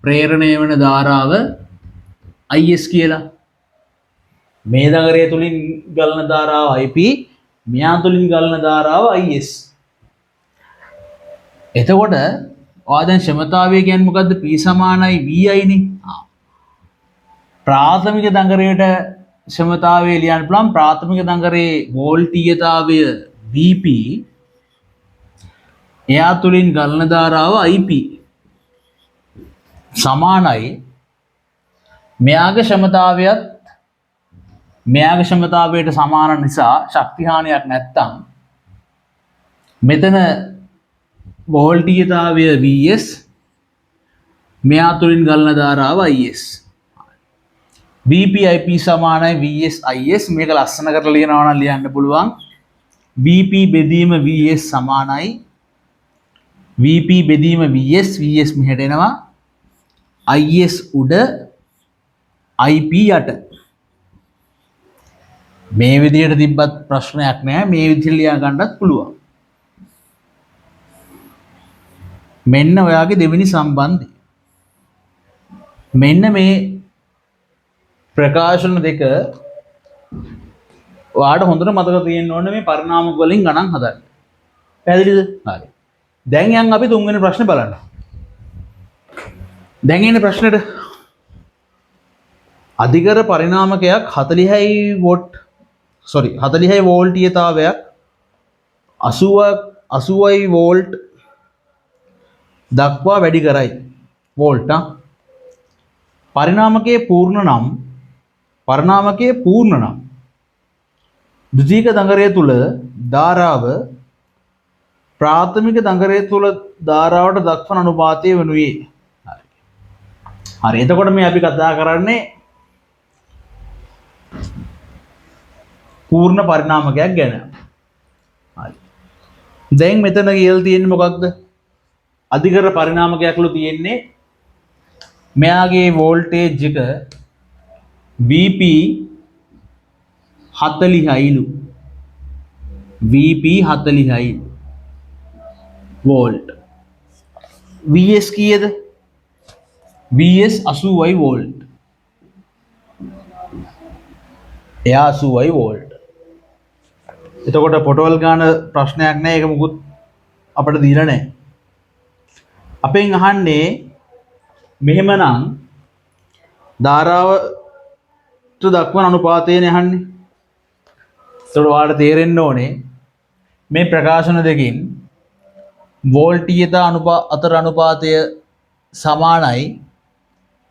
ප්‍රේරණය වෙන ධාරාව IS කියලා. මේ දඟරයේ තුලින් ගලන ධාරාව IP, මෙයා තුලින් ගලන ධාරාව IS. එතකොට ඔයා දැන් ශ්‍රමතාවය කියන්නේ මොකද්ද? P සමානයි VI නේ. ප්‍රාථමික දඟරයට ශ්‍රමතාවය ලියන්න පුළුවන්. ප්‍රාථමික දඟරයේ වෝල්ටීයතාවය VP, එයා තුලින් ගලන ධාරාව IP සමානයි මෙයාගේ ශ්‍රමතාවයට සමාන නිසා ශක්ති හානියක් නැත්තම් මෙතන වෝල්ටීයතාවය VS, මෙයා තුලින් ගලන ධාරාව IS. VP IP සමානයි VS IS. මේක ලස්සන කරලා ලියනවා නම් ලියන්න පුළුවන්. VP බෙදීම VS සමානයි VP බෙදීම VS මෙහෙට එනවා IS උඩ IP යට. මේ විදිහට තිබ්බත් ප්‍රශ්නයක් නෑ. මේ විදිහට ලියා ගන්නත් පුළුවන්. මෙන්න ඔයාගේ දෙවෙනි සම්බන්ධය. මෙන්න මේ ප්‍රකාශන දෙක ඔයාට හොඳට මතක තියෙන්න ඕනේ මේ පරිණාමක වලින් ගණන් හදන්න. පැහැදිලිද? හරි. දැන් යන් අපි තුන්වෙනි ප්‍රශ්නේ බලන්න. දැන් එන්නේ ප්‍රශ්නෙට. අධිකර පරිණාමකයක් 40 වෝල්ටීයතාවයක් 80 වෝල්ට් දක්වා වැඩි කරයි. වෝල්ට් පරිණාමකයේ පූර්ණ නම් ද්විතීයික දඟරය තුල ධාරාව ප්‍රාථමික දඟරය තුල ධාරාවට දක්වන අනුපාතය වෙනුවේ. හරි. එතකොට මේ අපි කතා කරන්නේ පූර්ණ පරිණාමකයක් ගැන. හරි. දැන් මෙතන කියලා තියෙන්නේ මොකක්ද? අධිකර පරිණාමකයක්ලු තියෙන්නේ. මෙයාගේ වෝල්ටේජ් එක VP 40යිලු. VP 40යි වෝල්ට්. VS කීයද? VS 80යි වෝල්ට්. එයා 80යි වෝල්ට්. එතකොට පොටවල් ගාන ප්‍රශ්නයක් නැහැ. ඒක මුකුත් අපිට දීලා නැහැ. අපෙන් අහන්නේ මෙහෙමනම් ධාරාවට දක්වන අනුපාතයනේ අහන්නේ. එතකොට ඔයාලට තේරෙන්න ඕනේ මේ ප්‍රකාශන දෙකෙන් වෝල්ටීයතා අතර අනුපාතය සමානයි.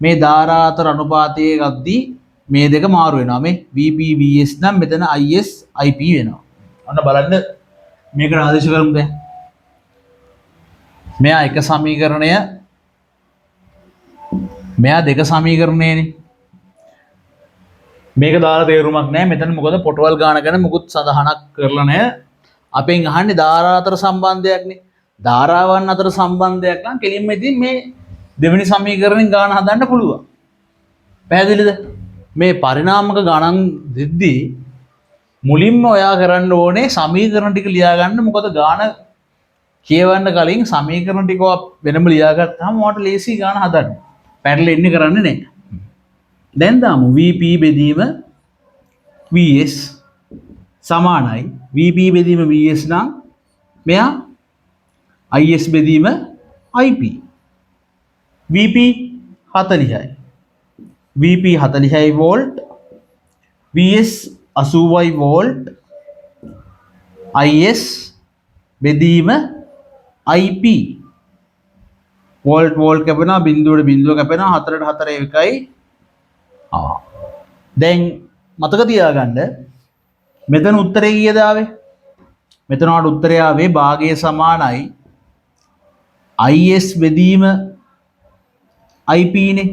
මේ ධාරා අතර අනුපාතය ගද්දී මේ දෙක මාරු වෙනවා. මේ VP VS නම් මෙතන IS IP වෙනවා. අන්න බලන්න මේක ආදේශ කරමු දැන්. මෙයා එක සමීකරණය, මෙයා දෙක සමීකරණයනේ. මේක දාලා තේරුමක් නැහැ. මෙතන මොකද පොටවල් ගාන ගැන මුකුත් සඳහනක් කරලා නැහැ. අපෙන් අහන්නේ ධාරා අතර සම්බන්ධයක්නේ. ධාරාවන් අතර සම්බන්ධයක් නම් කෙලින්ම ඉතින් මේ දෙවෙනි සමීකරණෙන් ගාන හදන්න පුළුවන්. පැහැදිලිද? මේ පරිණාමක ගණන් දෙද්දී මුලින්ම ඔයා කරන්න ඕනේ සමීකරණ ටික ලියා ගන්න. මොකද ගාන කියවන්න කලින් සමීකරණ ටික වෙනම ලියාගත්තාම ඔයාලට ලේසි ගාන හදන්න. පැටලෙන්නේ කරන්නේ නැහැ. දැන් දාමු VP බෙදීම VS සමානයි. VP බෙදීම VS නම් මෙයා IS බෙදීම IP. VP 40යි. VP 40යි වෝල්ට්. VS 80යි වෝල්ට්. IS බෙදීම IP. වෝල්ට් වෝල්ට් කැපෙනවා, බිඳුවට බිඳුව කැපෙනවා, 4ට 4 එකයි. දැන් මතක තියාගන්න මෙතන උත්තරේ කීයද ආවේ? මෙතන වල උත්තරය ආවේ භාගය සමානයි IS බෙදීම IP නේ.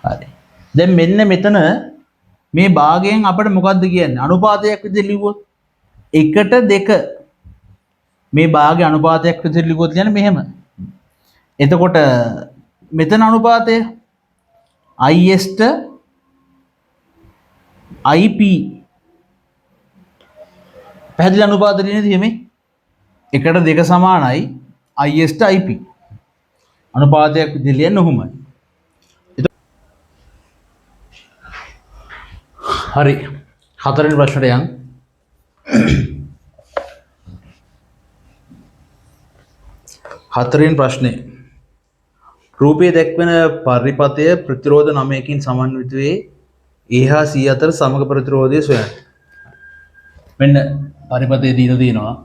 හරි. දැන් මෙන්න මෙතන මේ භාගයෙන් අපිට මොකද්ද කියන්නේ? අනුපාතයක් විදිහට ලිව්වොත් 1ට 2 මේ භාගයේ අනුපාතයක් විදිහට ලිව්වොත් කියන්නේ මෙහෙම. එතකොට මෙතන අනුපාතය IS ට IP පැහැදිලි අනුපාතය නේද මේ? 1ට 2 සමානයි IS ට IP. අනුපාතයක් විදිහට ලියන්න ඔහොමයි. හරි. හතරවෙනි ප්‍රශ්නට යන්. හතරවෙනි ප්‍රශ්නේ. රූපයේ දැක්වෙන පරිපථය ප්‍රතිරෝධ 9කින් සමන්විත වේ. A හා C අතර සමග ප්‍රතිරෝධය සොයන්න. මෙන්න පරිපථය දීලා තියෙනවා.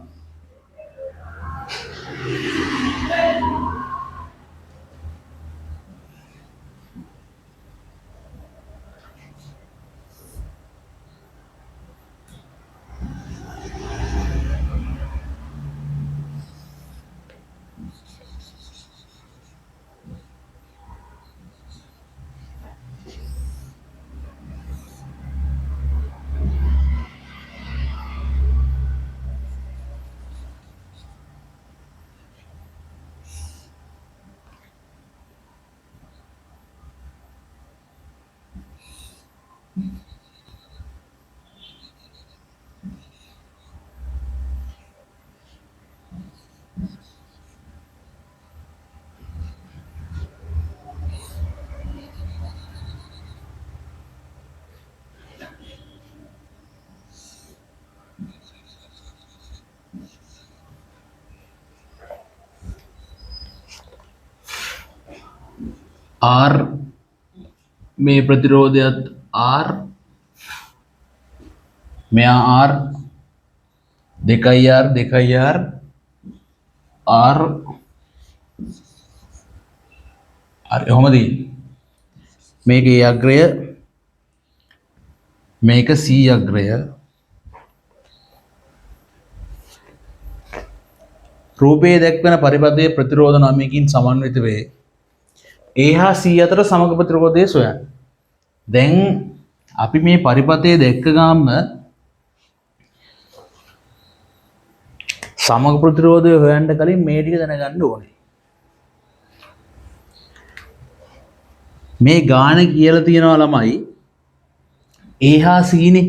R මේ ප්‍රතිරෝධයත් R මෙයා R 2R 2R R හරි කොහොමද මේක A අග්‍රය මේක C අග්‍රය රූපයේ දැක්වෙන පරිපථයේ ප්‍රතිරෝධ 9කින් සමන්විත වේ. A හා C අතර සමග ප්‍රතිරෝධය සොයන්න. දැන් අපි මේ පරිපථයේ දැක්ක ගාම සමග ප්‍රතිරෝධය හොයන්න කලින් මේ ටික දැනගන්න ඕනේ. මේ ගාන කියලා තියෙනවා ළමයි A හා C නේ.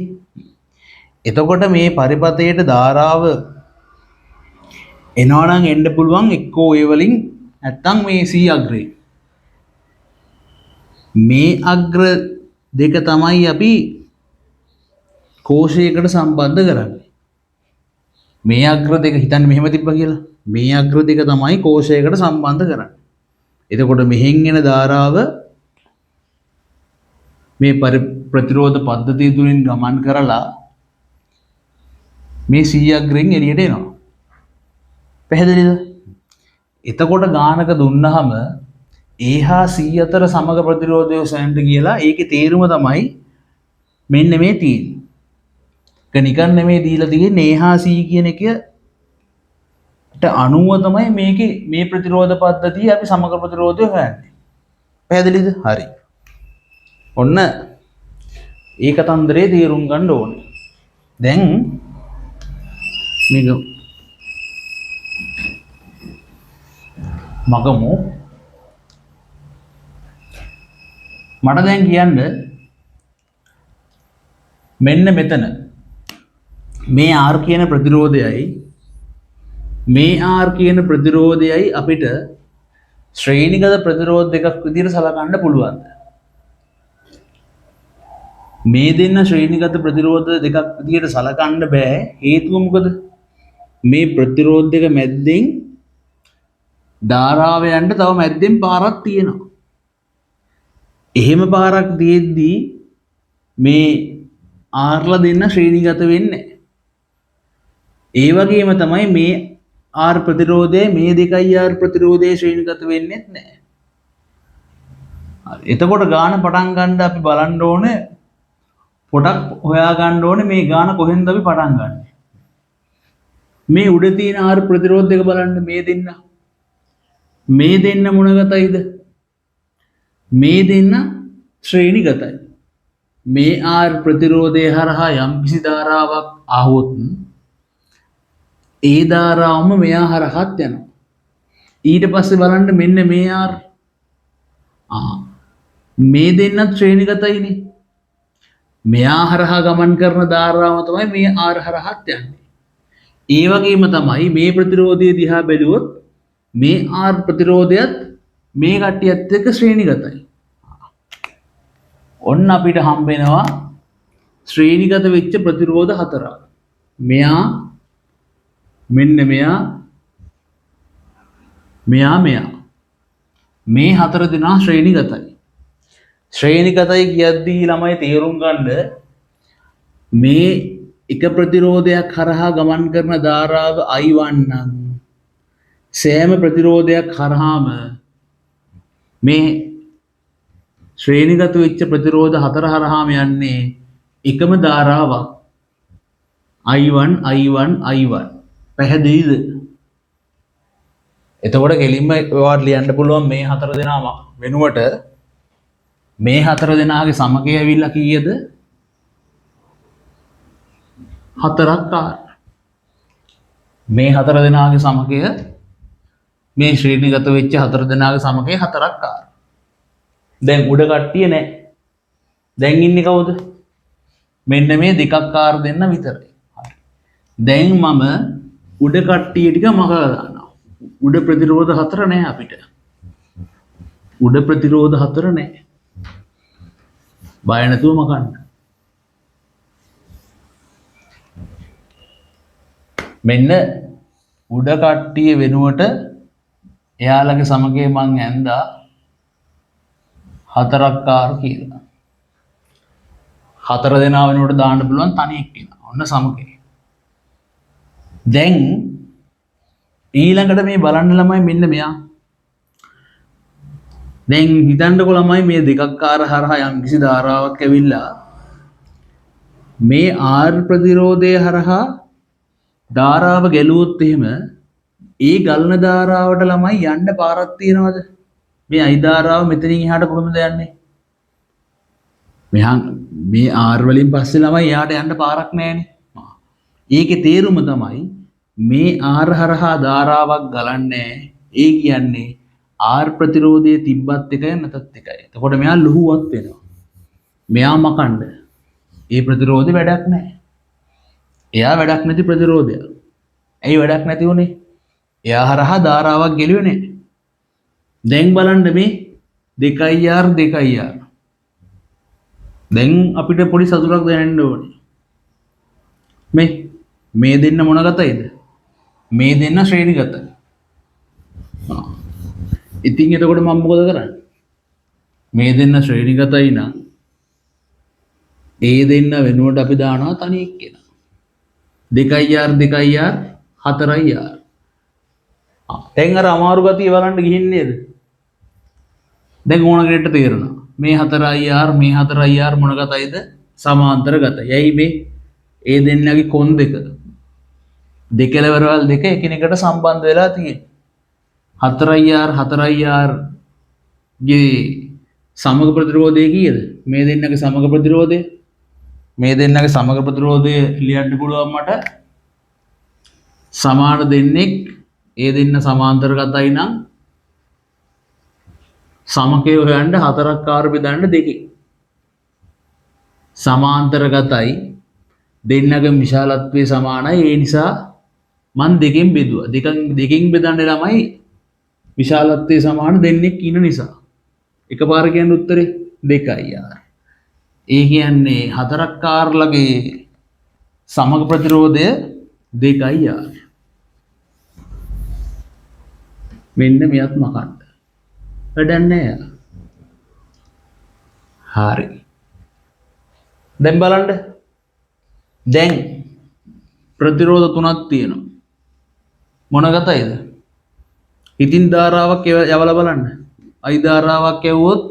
එතකොට මේ පරිපතයට ධාරාව එනවා නම් එන්න පුළුවන් එක්කෝ A වලින් නැත්තම් මේ C අග්‍රේ. මේ අග්‍ර දෙක තමයි අපි කෝෂයකට සම්බන්ධ කරන්නේ. මේ අග්‍ර දෙක හිතන්න මෙහෙම තිබ්බා කියලා. මේ අග්‍ර දෙක තමයි කෝෂයකට සම්බන්ධ කරන්නේ. එතකොට මෙහෙන් එන ධාරාව මේ ප්‍රතිරෝධ පද්ධතිය තුලින් ගමන් කරලා මේ C අග්‍රයෙන් එළියට එනවා. පැහැදිලිද? එතකොට ගානක දුන්නාම A හා C අතර සමග ප්‍රතිරෝධය හොයන්න කියලා ඒකේ තේරුම තමයි මෙන්න මේ තියෙන්නේ. ඒක නිකන් නෙමෙයි දීලා තියෙන්නේ A හා C කියන එකට අනුව තමයි මේකේ මේ ප්‍රතිරෝධ පද්ධතිය අපි සමග ප්‍රතිරෝධය හොයන්නේ. පැහැදිලිද? හරි. ඔන්න ඒ කතන්දරේ තේරුම් ගන්න ඕනේ. දැන් මේක මගමු. මට දැන් කියන්න මෙන්න මෙතන මේ R කියන ප්‍රතිරෝධයයි මේ R කියන ප්‍රතිරෝධයයි අපිට ශ්‍රේණිගත ප්‍රතිරෝධ දෙකක් විදිහට සලකන්න පුළුවන්. මේ දෙන්න ශ්‍රේණිගත ප්‍රතිරෝධ දෙකක් විදිහට සලකන්න බෑ. හේතුව මොකද? මේ ප්‍රතිරෝධ දෙක මැද්දෙන් ධාරාව යන්න තව මැද්දෙන් පාරක් තියෙනවා. එහෙම පාරක් තියෙද්දී මේ R දෙන්න ශ්‍රේණිගත වෙන්නේ. ඒ වගේම තමයි මේ R ප්‍රතිරෝධය මේ දෙකයි R ප්‍රතිරෝධයේ ශ්‍රේණිගත වෙන්නේ නැහැ. හරි. එතකොට ගාන පටන් ගන්න අපි බලන්න ඕනේ පොඩක් හොයා ගන්න ඕනේ මේ ගාන කොහෙන්ද අපි පටන් ගන්න. මේ උඩ තියෙන R ප්‍රතිරෝධ දෙක බලන්න මේ දෙන්න. මේ දෙන්න මොන ගතයිද? මේ දෙන්න ශ්‍රේණිගතයි. මේ R ප්‍රතිරෝධය හරහා යම් කිසි ධාරාවක් ආවොත් ඒ ධාරාවම මෙයා හරහාත් යනවා. ඊට පස්සේ බලන්න මෙන්න මේ R මේ දෙන්නත් ශ්‍රේණිගතයිනේ. මෙයා හරහා ගමන් කරන ධාරාව තමයි මේ R හරහාත් යන්නේ. ඒ වගේම තමයි මේ ප්‍රතිරෝධය දිහා බැලුවොත් මේ R ප්‍රතිරෝධයත් මේ කට්ටියත් එක්ක ශ්‍රේණිගතයි. ඔන්න අපිට හම්බ වෙනවා ශ්‍රේණිගත වෙච්ච ප්‍රතිරෝධ හතරක්. මෙයා මෙන්න මෙයා මේ හතර දෙනා ශ්‍රේණිගතයි. ශ්‍රේණිගතයි කියද්දී ළමයි තේරුම් ගන්න මේ එක ප්‍රතිරෝධයක් හරහා ගමන් කරන ධාරාව I1 නම් සෑම ප්‍රතිරෝධයක් හරහාම මේ ශ්‍රේණිගත වෙච්ච ප්‍රතිරෝධ හතර හරහාම යන්නේ එකම ධාරාවක් I1 I1 I1. පැහැදිලිද? එතකොට කෙලින්ම ඔයාලට ලියන්න පුළුවන් මේ හතර දෙනාම වෙනුවට මේ හතර දෙනාගේ සමගය ඇවිල්ලා කීයද? 4ක් R. මේ හතර දෙනාගේ සමගය මේ ශ්‍රේණිගත වෙච්ච හතර දෙනාගේ සමගය 4ක් R. දැන් උඩ කට්ටිය නැහැ. දැන් ඉන්නේ කවුද? මෙන්න මේ දෙකක් R දෙන්න විතරයි. හරි. දැන් මම උඩ කට්ටිය ටික මගලා දානවා. උඩ ප්‍රතිරෝධ හතර නැහැ අපිට. උඩ ප්‍රතිරෝධ හතර නැහැ. බය නැතුව මකන්න. මෙන්න උඩ කට්ටිය වෙනුවට එයාලගේ සමගය මං ඇන්දා 4ක් R කියලා. 4 දෙනා වෙනුවට දාන්න පුළුවන් තනි එක්කෙනා. ඔන්න සමගය. දැන් ඊළඟට මේ බලන්න ළමයි මෙන්න මෙයා. දැන් හිතන්නකො ළමයි මේ දෙකක් R හරහා යම් කිසි ධාරාවක් ඇවිල්ලා මේ R ප්‍රතිරෝධය හරහා ධාරාව ගැලුවොත් එහෙම ඒ ගලන ධාරාවට ළමයි යන්න පාරක් තියනවද? මේ I ධාරාව මෙතනින් එහාට කොහොමද යන්නේ? මේ R වලින් පස්සේ ළමයි එහාට යන්න පාරක් නැහැනේ. ඒකේ තේරුම තමයි මේ R හරහා ධාරාවක් ගලන්නේ ඒ කියන්නේ R ප්‍රතිරෝධයේ තිබ්බත් එකයි නැතත් එකයි. එතකොට මෙයා ලුහුවත් වෙනවා. මෙයා මකන්න. ඒ ප්‍රතිරෝධය වැඩක් නැහැ. එයා වැඩක් නැති ප්‍රතිරෝධයක්. ඇයි වැඩක් නැති උනේ? එයා හරහා ධාරාවක් ගෙලුවේ නැහැ. දැන් බලන්න මේ 2R 2R. දැන් අපිට පොඩි සතුටක් දැනෙන්න ඕනේ. මේ දෙන්න මොන ගතයිද? මේ දෙන්න ශ්‍රේණිගතයි. ඉතින් එතකොට මම මොකද කරන්නේ? මේ දෙන්න ශ්‍රේණිගතයි නම් ඒ දෙන්න වෙනුවට අපි දානවා තනි එක්කෙනා. 2R 2R 4R. දැන් අර අමාරු ගතිය බලන්න ගිහින් නේද? දැන් ඕන කෙනෙක්ට තේරෙනවා. මේ 4R මේ 4R මොන ගතයිද? සමාන්තර ගතයි. ඇයි මේ? ඒ දෙන්නගේ කොන් දෙක දෙකලවරවල් දෙක එකිනෙකට සම්බන්ධ වෙලා තියෙන්නේ. 4R 4R ගේ සමග ප්‍රතිරෝධය කීයද? මේ දෙන්නගේ සමග ප්‍රතිරෝධය. මේ දෙන්නගේ සමග ප්‍රතිරෝධය ලියන්න පුළුවන් මට. සමාන දෙන්නෙක් ඒ දෙන්න සමාන්තර ගතයි නම් සමකය හොයන්න 4ක් R බෙදන්න 2. සමාන්තර ගතයි දෙන්නගේ විශාලත්වය සමානයි. ඒ නිසා මන් 2කින් බෙදුවා. දෙකකින් බෙදන්න ළමයි විශාලත්වය සමාන දෙන්නෙක් ඉන්න නිසා. එකපාර කියන්නේ උත්තරේ 2R. ඒ කියන්නේ 4ක් R ලගේ සමග ප්‍රතිරෝධය 2R. මෙන්න මෙයත් මකන්න. වැඩක් නැහැ. හරි. දැන් බලන්න. දැන් ප්‍රතිරෝධ 3ක් තියෙනවා. මොන ගතයිද? ඉතින් ධාරාවක් යවලා බලන්න. I ධාරාවක් යවුවොත්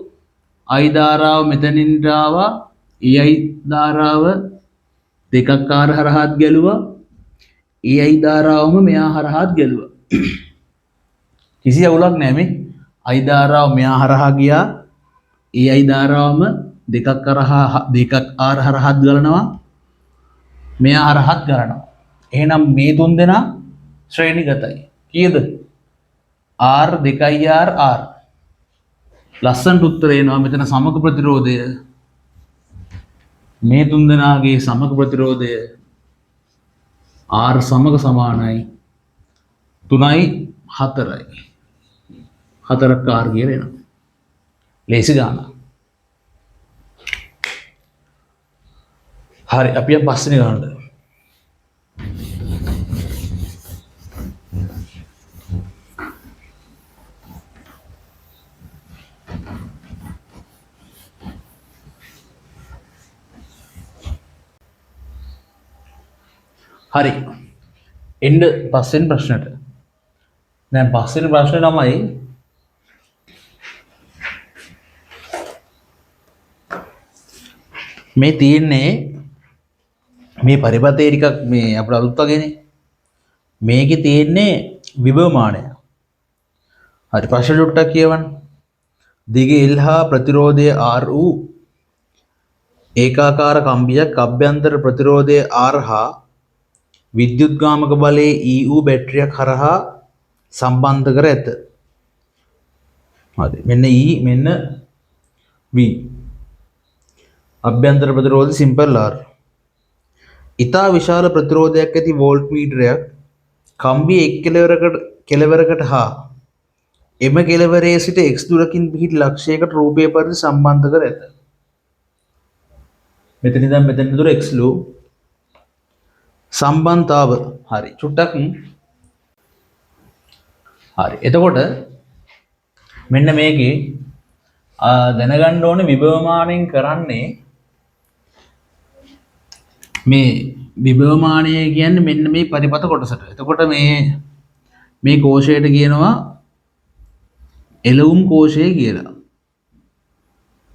I ධාරාව මෙතනින් ආවා. EI ධාරාව දෙකක් R හරහාත් ගැලුවා. EI ධාරාවම මෙයා හරහාත් ගැලුවා. කිසි අවුලක් නැහැ මේ. I ධාරාව මෙයා හරහා ගියා. EI ධාරාවම දෙකක් R හරහාත් ගලනවා. මෙයා හරහාත් ගලනවා. එහෙනම් මේ තුන් දෙනා ශ්‍රේණිගතයි. කීයද? R 2R R. ලස්සනට උත්තර එනවා. මෙතන සමග ප්‍රතිරෝධය මේ තුන් දෙනාගේ සමග ප්‍රතිරෝධය R සමග සමානයි 3යි 4යි. 4ක් R කියලා එනවා. ලේසි ගානක්. හරි අපි පස්වෙනි ගානට. හරි එන්න පස්වෙනි ප්‍රශ්නට. දැන් පස්වෙනි ප්‍රශ්නේ තමයි මේ තියෙන්නේ මේ පරිපතේ ටිකක් මේ අපිට අලුත් වගේනේ. මේකේ තියෙන්නේ විභවමානය. හරි ප්‍රශ්න ඩොට්ටක් කියවන්න. දිග L හා ප්‍රතිරෝධය R වූ ඒකාකාර කම්බියක් අභ්‍යන්තර ප්‍රතිරෝධය R හා විද්‍යුත්ගාමක බලයේ E වූ බැටරියක් හරහා සම්බන්ධ කර ඇත. හරි මෙන්න E මෙන්න V. අභ්‍යන්තර ප්‍රතිරෝධය සිම්පල් R. ඉතා විශාල ප්‍රතිරෝධයක් ඇති වෝල්ට් මීටරයක් කම්බිය එක් කෙළවරකට හා එම කෙළවරේ සිට x දුරකින් පිහිටි ලක්ෂයකට රූපය පරිදි සම්බන්ධ කර ඇත. මෙතන ඉඳන් මෙතන දුර x ලෝ සම්බන්ධතාව හරි චුට්ටක් හරි. එතකොට මෙන්න මේකේ දැනගන්න ඕනේ විභවමානයෙන් කරන්නේ මේ විභවමානය කියන්නේ මෙන්න මේ පරිපත කොටසට. එතකොට මේ කෝෂයට කියනවා එළවුම් කෝෂය කියලා.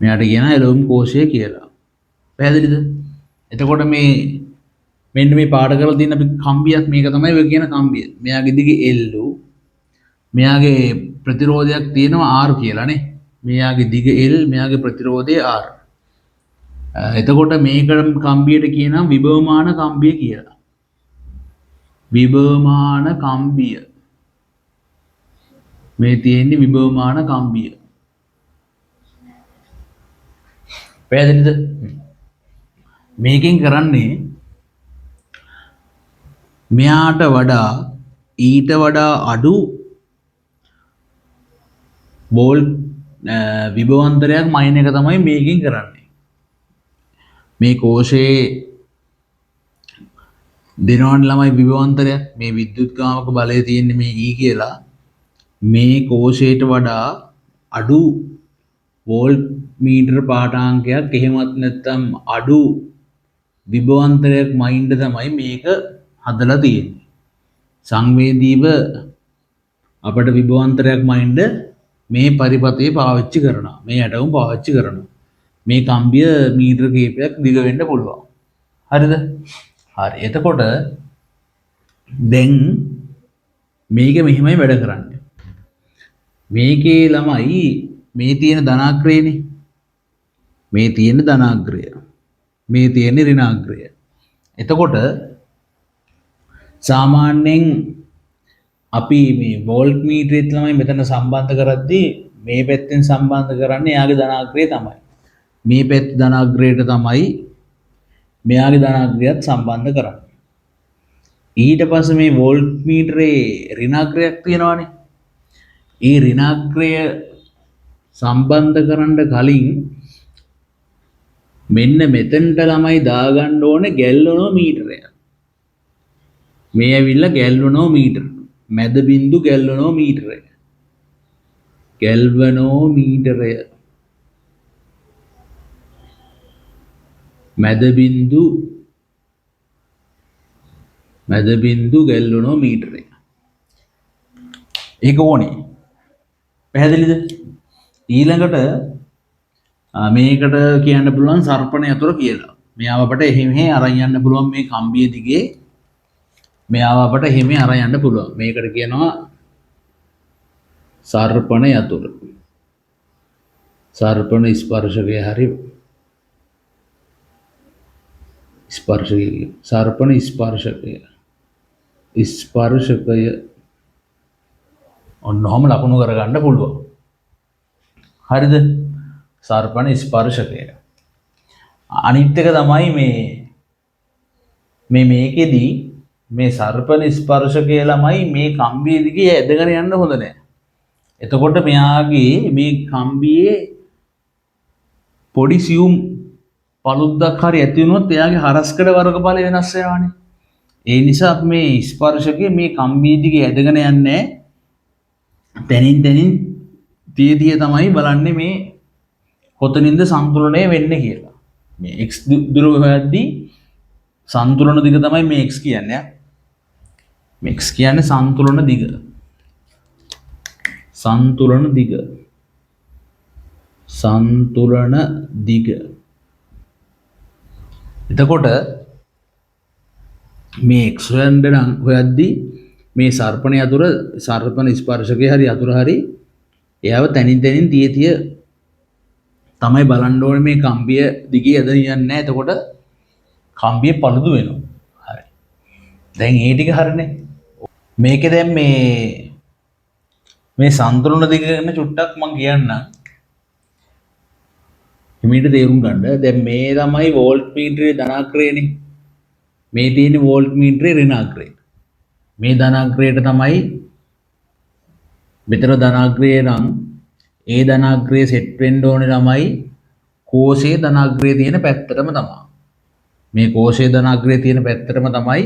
මෙයාට කියනවා එළවුම් කෝෂය කියලා. පැහැදිලිද? එතකොට මෙන්න මේ පාඩ කරලා තියෙන අපි කම්බියක් මේක තමයි ඔය කියන කම්බිය. මෙයාගේ දිගේ L මෙයාගේ ප්‍රතිරෝධයක් තියෙනවා R කියලානේ. මෙයාගේ දිග L මෙයාගේ ප්‍රතිරෝධය R. එතකොට මේක කම්බියට කියනවා විභවමාන කම්බිය කියලා. විබමාන කම්බිය. මේ තියෙන්නේ විබමාන කම්බිය. පැහැදිලිද? මේකෙන් කරන්නේ මෙයාට වඩා ඊට වඩා අඩු වෝල්ට් විභවාන්තරයක් මයින් එක තමයි මේකෙන් කරන්නේ. මේ කෝෂයේ දෙනවන ළමයි විභවාන්තරයක් මේ විද්‍යුත්කාමක බලය තියෙන්නේ මේ E කියලා. මේ කෝෂයට වඩා අඩු වෝල්ට් මීටර පාඨාංකයක් එහෙමත් නැත්නම් අඩු විභවාන්තරයක් මයින්ඩ් තමයි මේක හදලා තියෙන්නේ. සංවේදීව අපට විභවාන්තරයක් මයින්ඩ් මේ පරිපථයේ පාවිච්චි කරනවා. මේ ඇටවුම් පාවිච්චි කරනවා. මේ කම්බිය මීටර කීපයක් දිග වෙන්න පුළුවන්. හරිද? හරි. එතකොට දැන් මේක මෙහෙමයි වැඩ කරන්නේ. මේකේ ළමයි මේ තියෙන ධනාග්‍රයනේ. මේ තියෙන ධනාග්‍රය. මේ තියෙන ඍණාග්‍රය. එතකොට සාමාන්‍යයෙන් අපි මේ වෝල්ට් මීටරෙත් ළමයි මෙතන සම්බන්ධ කරද්දී මේ පැත්තෙන් සම්බන්ධ කරන්නේ එයාගේ ධනාග්‍රය තමයි. මේ පැත්ත ධනාග්‍රයට තමයි මෙයාගේ ධනාග්‍රයත් සම්බන්ධ කරන්නේ. ඊට පස්සේ මේ වෝල්ට් මීටරේ ඍණාග්‍රයක් තියෙනවානේ. ඒ ඍණාග්‍රය සම්බන්ධ කරන්න කලින් මෙන්න මෙතෙන්ට ළමයි දාගන්න ඕනේ ගැල්වනෝමීටරය. මේ ඇවිල්ලා ගැල්වනෝමීටර. මැද බිඳු ගැල්වනෝමීටරය. ගැල්වනෝමීටරය. මැද බිඳු ගැල්වනෝමීටරය. ඒක ඕනේ. පැහැදිලිද? ඊළඟට මේකට කියන්න පුළුවන් සර්පණ යතුර කියලා. මෙයාව අපට එහෙම අරන් යන්න පුළුවන් මේ කම්බිය දිගේ. මෙයාව අපට එහෙම අරන් යන්න පුළුවන්. මේකට කියනවා සර්පණ යතුර. සර්පණ ස්පර්ශකය හරි ස්පර්ශකය. සර්පණ ස්පර්ශකය. ස්පර්ශකය ඔන්නෝම ලකුණු කරගන්න පුළුවන්. හරිද? සර්පණ ස්පර්ශකය. අනිත් එක තමයි මේකෙදී මේ සර්පණ ස්පර්ශකය ළමයි මේ කම්බිය දිගේ ඇදගෙන යන්න හොඳ නැහැ. එතකොට මෙයාගේ මේ කම්බියේ පොඩි සියුම් පළුද්දක් හරි ඇති වුණොත් එයාගේ හරස්කඩ වර්ගඵලය වෙනස් වෙනවානේ. ඒ නිසා අපි මේ ස්පර්ශකය මේ කම්බිය දිගේ ඇදගෙන යන්නේ තනින් තිය තමයි බලන්නේ මේ කොතනින්ද සන්තුලනය වෙන්නේ කියලා. මේ x දුර හොයද්දී සන්තුලන දිග තමයි මේ x කියන්නේ. මේ x කියන්නේ සන්තුලන දිග. සන්තුලන දිග. සන්තුලන දිග. එතකොට මේ x හොයද්දී මේ සර්පණ යතුර සර්පණ ස්පර්ශකය හරි යතුර හරි එයාව තනින් තිය තමයි බලන්න ඕනේ මේ කම්බිය දිගේ ඇදගෙන යන්නේ නැහැ. එතකොට කම්බිය පළුදු වෙනවා. හරි. දැන් ඒ ටික හරිනේ. මේකේ දැන් මේ සන්තුලන දිග ගැන චුට්ටක් මම කියන්නම්. හිමීට තේරුම් ගන්න. දැන් මේ තමයි වෝල්ට් මීටරේ ධනාග්‍රයනේ. මේ තියෙන වෝල්ට් මීටරේ ඍණාග්‍රය. මේ ධනාග්‍රයට තමයි මෙතන ධනාග්‍රය නම් ඒ ධනාග්‍රය සෙට් වෙන්න ඕනේ ළමයි කෝෂයේ ධනාග්‍රය තියෙන පැත්තටම තමයි. මේ කෝෂයේ ධනාග්‍රය තියෙන පැත්තටම තමයි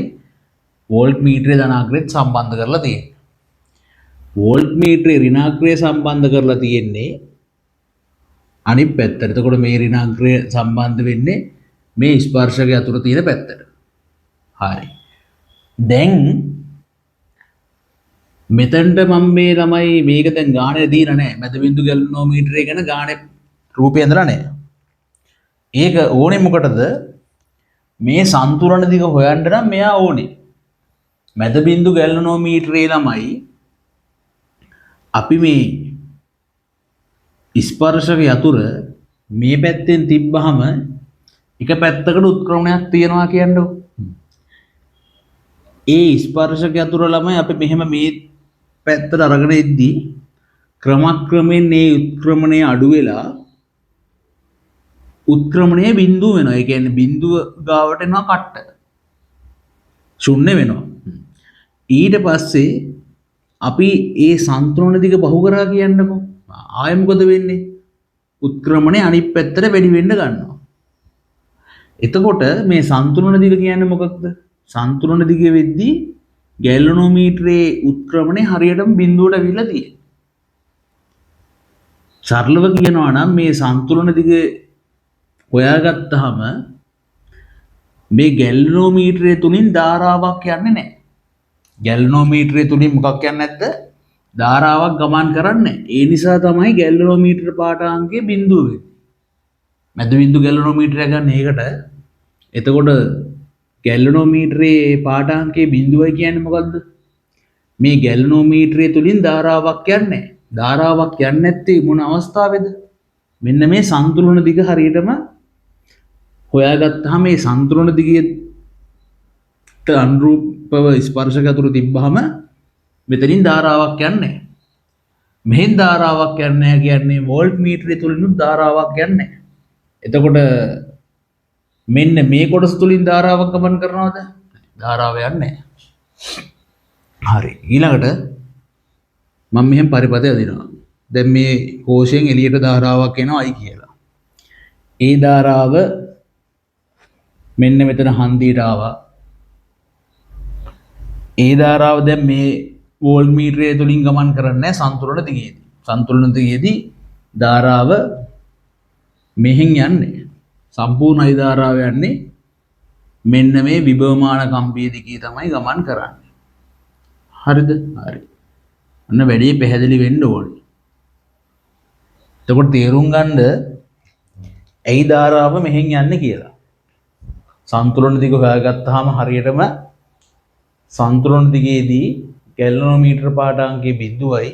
වෝල්ට් මීටරේ ධනාග්‍රයත් සම්බන්ධ කරලා තියෙන්නේ. වෝල්ට් මීටරේ ඍණාග්‍රය සම්බන්ධ කරලා තියෙන්නේ අනිත් පැත්තට. එතකොට මේ ඍණාග්‍රය සම්බන්ධ වෙන්නේ මේ ස්පර්ශකය අතුර තියෙන පැත්තට. හරි. දැන් මෙතනට මම මේ ළමයි මේක දැන් ගානේ දීලා නැහැ. මැද බිඳු ගැල්වනෝමීටරය ගැන ගානේ රූපය ඇඳලා නැහැ. ඒක ඕනේ මොකටද? මේ සන්තුලන දිග හොයන්න නම් මෙයා ඕනේ. මැද බිඳු ගැල්වනෝමීටරේ ළමයි අපි මේ ස්පර්ශක යතුර මේ පැත්තෙන් තිබ්බහම එක පැත්තකට උත්ක්‍රමණයක් තියනවා කියන්නකො. ඒ ස්පර්ශක යතුරු ළමයි අපි මෙහෙම මේ පැත්තට අරගෙන ඉද්දී ක්‍රමක්‍රමයෙන් මේ උත්ක්‍රමණය අඩු වෙලා උත්ක්‍රමණය බිඳුව වෙනවා. ඒ කියන්නේ බිඳුව ගාවට එනවා කට්ට. ශුන්‍ය වෙනවා. ඊට පස්සේ අපි ඒ සන්තුලන දිග බහු කරා කියන්නකො. ආයෙ මොකද වෙන්නේ? උත්ක්‍රමණය අනිත් පැත්තට වැඩි වෙන්න ගන්නවා. එතකොට මේ සන්තුලන දිග කියන්නේ මොකක්ද? සන්තුලන දිග වෙද්දී ගැලනෝමීටරයේ උත්ක්‍රමණය හරියටම බිඳුවට අවිල්ලා තියෙනවා. සරලව කියනවා නම් මේ සන්තුලන දිග හොයාගත්තාම මේ ගැලනෝමීටරය තුලින් ධාරාවක් යන්නේ නැහැ. ගැලනෝමීටරය තුලින් මොකක් යන්නේ නැද්ද? ධාරාවක් ගමන් කරන්නේ. ඒ නිසා තමයි ගැලනෝමීටර පාඨාංකයේ බිඳුව වෙන්නේ. මැද බිඳු ගැලනෝමීටරය ගන්න ඒකට. එතකොට ගැලනෝමීටරයේ පාඨාංකයේ බිඳුවයි කියන්නේ මොකද්ද? මේ ගැලනෝමීටරය තුලින් ධාරාවක් යන්නේ. ධාරාවක් යන්නේ නැත්තේ මොන අවස්ථාවේද? මෙන්න මේ සන්තුලන දිග හරියටම හොයාගත්තාම මේ සන්තුලන දිගට අනුරූපව ස්පර්ශක අතුරු තිබ්බහම මෙතනින් ධාරාවක් යන්නේ. මෙහෙන් ධාරාවක් යන්නේ කියන්නේ වෝල්ට් මීටරය තුලින් ධාරාවක් යන්නේ. එතකොට මෙන්න මේ කොටස තුලින් ධාරාවක් ගමන් කරනවද? ධාරාව යන්නේ. හරි. ඊළඟට මම මෙහෙම පරිපතය අදිනවා. දැන් මේ කෝෂයෙන් එළියට ධාරාවක් එනවා I කියලා. ඒ ධාරාව මෙන්න මෙතන හන්දියට ආවා. ඒ ධාරාව දැන් මේ වෝල්ට් මීටරය තුලින් ගමන් කරන්නේ සන්තුලන දිගේදී. සන්තුලන දිගේදී ධාරාව මෙහෙන් යන්නේ. සම්පූර්ණ I ධාරාව යන්නේ මෙන්න මේ විභවමාන කම්පිය දිගේ තමයි ගමන් කරන්නේ. හරිද? හරි. අන්න වැඩි පැහැදිලි වෙන්න ඕනේ. එතකොට තේරුම් ගන්න ඇයි ධාරාව මෙහෙන් යන්නේ කියලා. සන්තුලන දිග හොයාගත්තාම හරියටම සන්තුලන දිගේදී ගැලනෝමීටර පාඨාංකයේ බිඳුවයි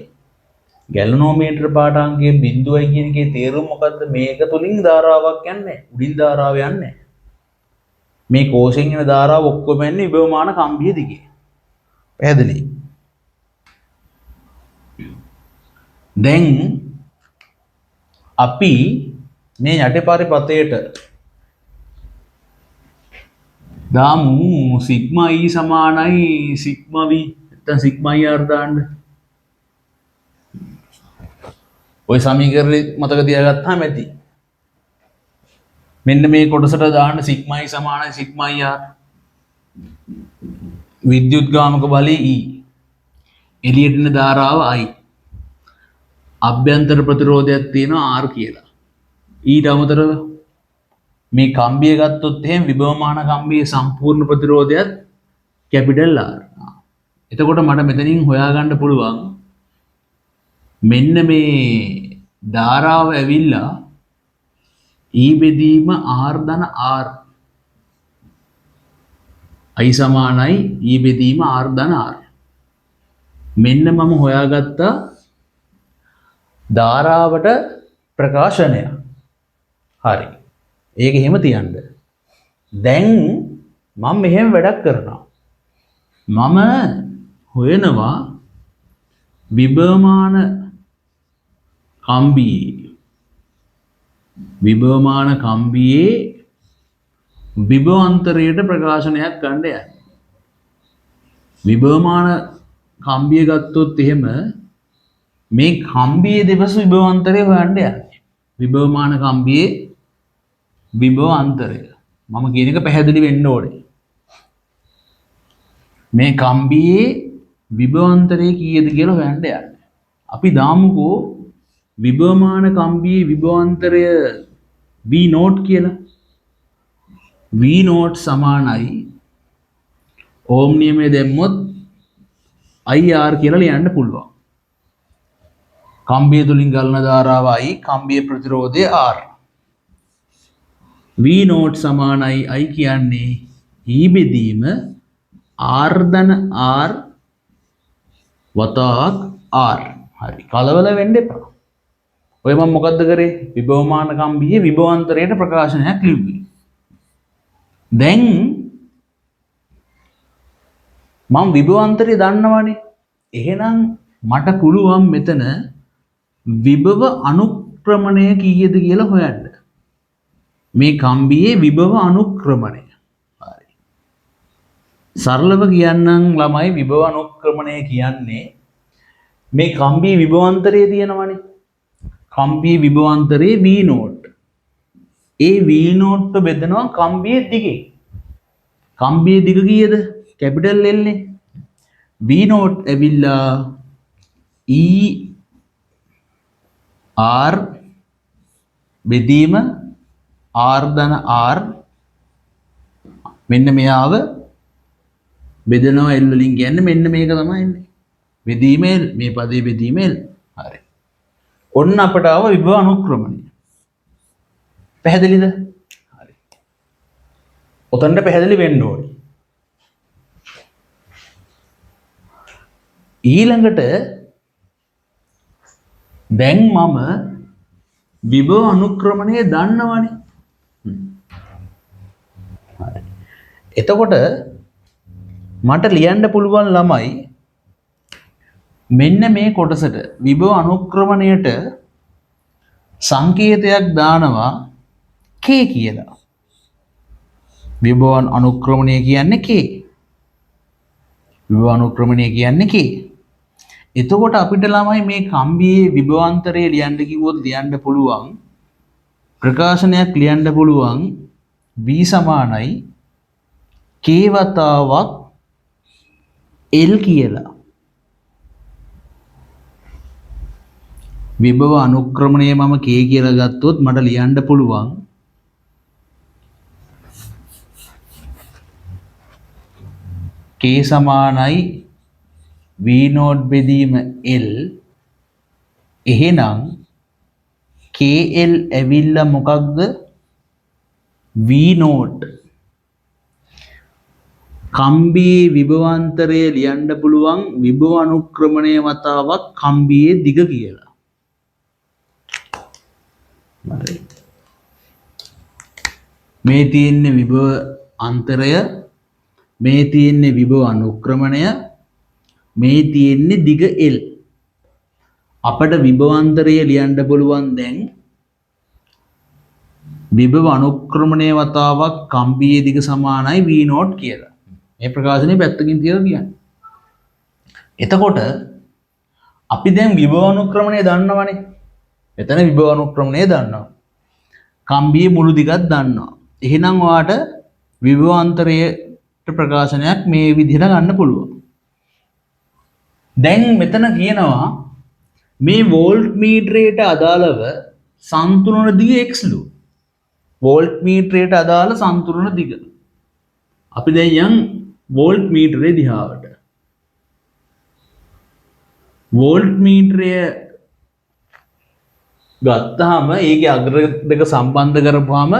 ගැලනෝමීටර පාඨාංකයේ බිඳුවයි කියන එකේ තේරුම මොකද්ද? මේක තුලින් ධාරාවක් යන්නේ. උඩින් ධාරාව යන්නේ. මේ කෝෂයෙන් එන ධාරාව ඔක්කොම යන්නේ විභවමාන කම්බිය දිගේ. පැහැදිලි? දැන් අපි මේ යටිපරිපතයට දාමු සිග්මා E සමානයි සිග්මා V නැත්නම් සිග්මා R දාන්න. ඔය සමීකරණය මතක තියාගත්තාම ඇති. මෙන්න මේ කොටසට දාන්න සිග්මා E සමානයි සිග්මා R. විද්‍යුත්ගාමක බලය E. එළියට එන ධාරාව I. අභ්‍යන්තර ප්‍රතිරෝධයක් තියෙනවා R කියලා. ඊට අමතරව මේ කම්බිය ගත්තොත් එහෙම විභවමාන කම්බියේ සම්පූර්ණ ප්‍රතිරෝධයත් කැපිටල් R. එතකොට මට මෙතනින් හොයාගන්න පුළුවන් මෙන්න මේ ධාරාව ඇවිල්ලා E බෙදීම R ධන R. I සමානයි E බෙදීම R ධන R. මෙන්න මම හොයාගත්ත ධාරාවට ප්‍රකාශනය. හරි. ඒක එහෙම තියන්න. දැන් මම මෙහෙම වැඩක් කරනවා. මම හොයනවා විභවමාන කම්බියේ විභවාන්තරයට ප්‍රකාශනයක් ගන්න යන්නේ. විභවමාන කම්බිය ගත්තොත් එහෙම මේ කම්බියේ දෙපස විභවාන්තරය හොයන්න යන්නේ. විභවමාන කම්බියේ විභවාන්තරය. මම කියන එක පැහැදිලි වෙන්න ඕනේ. මේ කම්බියේ විභවාන්තරය කීයද කියලා හොයන්න යන්නේ. අපි දාමුකෝ විභවමාන කම්බියේ විභවාන්තරය V0 කියලා. V0 සමානයි ඕම් නියමය දැම්මොත් IR කියලා ලියන්න පුළුවන්. කම්බිය තුලින් ගලන ධාරාව I, කම්බිය ප්‍රතිරෝධය R. V0 සමානයි I කියන්නේ E බෙදීම R ධන R වතාවක් R. හරි. කලබල වෙන්න එපා. ඔය මම මොකද්ද කරේ? විභවමාන කම්බියේ විභවාන්තරයට ප්‍රකාශනයක් ලිව්වේ. දැන් මම විභවාන්තරය දන්නවනේ. එහෙනම් මට පුළුවන් මෙතන විභව අනුක්‍රමණය කීයද කියලා හොයන්න. මේ කම්බියේ විභව අනුක්‍රමණය. හරි. සරලව කියන්නම් ළමයි විභව අනුක්‍රමණය කියන්නේ මේ කම්බියේ විභවාන්තරය තියෙනවනේ. කම්බියේ විභවාන්තරයේ V නෝට්. ඒ V නෝට් බෙදනවා කම්බියේ දිගේ. කම්බියේ දිග කීයද? කැපිටල් L නේ. V නෝට් ඇවිල්ලා E R බෙදීම R ධන R මෙන්න මෙයාව බෙදනවා L වලින් කියන්නේ මෙන්න මේක තමයි එන්නේ. බෙදීම L මේ පදේ බෙදීම L. හරි. ඔන්න අපට ආව විභව අනුක්‍රමණය. පැහැදිලිද? හරි. ඔතනට පැහැදිලි වෙන්න ඕනේ. ඊළඟට දැන් මම විභව අනුක්‍රමණය දන්නවනේ. හරි. එතකොට මට ලියන්න පුළුවන් ළමයි මෙන්න මේ කොටසට විභව අනුක්‍රමණයට සංකේතයක් දානවා K කියලා. විභව අනුක්‍රමණය කියන්නේ K. විභව අනුක්‍රමණය කියන්නේ K. එතකොට අපිට ළමයි මේ කම්බියේ විභවාන්තරය ලියන්න කිව්වොත් ලියන්න පුළුවන් ප්‍රකාශනයක් ලියන්න පුළුවන් V සමානයි K වතාවක් L කියලා. විභව අනුක්‍රමණය මම K කියලා ගත්තොත් මට ලියන්න පුළුවන් K සමානයි V නෝට් බෙදීම L. එහෙනම් KL ඇවිල්ලා මොකක්ද? V note. කම්බියේ විභවාන්තරය ලියන්න පුළුවන් විභව අනුක්‍රමණය වතාවක් කම්බියේ දිග කියලා. හරි. මේ තියෙන්නේ විභව අන්තරය, මේ තියෙන්නේ විභව අනුක්‍රමණය, මේ තියෙන්නේ දිග L. අපට විභවාන්තරය ලියන්න පුළුවන් දැන් විභව අනුක්‍රමණය වතාවක් කම්බියේ දිග සමානයි V නෝට් කියලා. මේ ප්‍රකාශනයේ පැත්තකින් තියලා කියන්නේ. එතකොට අපි දැන් විභව අනුක්‍රමණය දන්නවනේ. එතන විභව අනුක්‍රමණය දන්නවා. කම්බියේ මුළු දිගක් දන්නවා. එහෙනම් ඔයාට විභවාන්තරයට ප්‍රකාශනයක් මේ විදිහට ගන්න පුළුවන්. දැන් මෙතන කියනවා මේ වෝල්ට් මීටරයට අදාළව සන්තුලන දිග x ලු. වෝල්ට් මීටරයට අදාළ සන්තුලන දිග. අපි දැන් යන් වෝල්ට් මීටරේ දිහාවට. වෝල්ට් මීටරය ගත්තාම ඒකේ අග්‍ර දෙක සම්බන්ධ කරපුවාම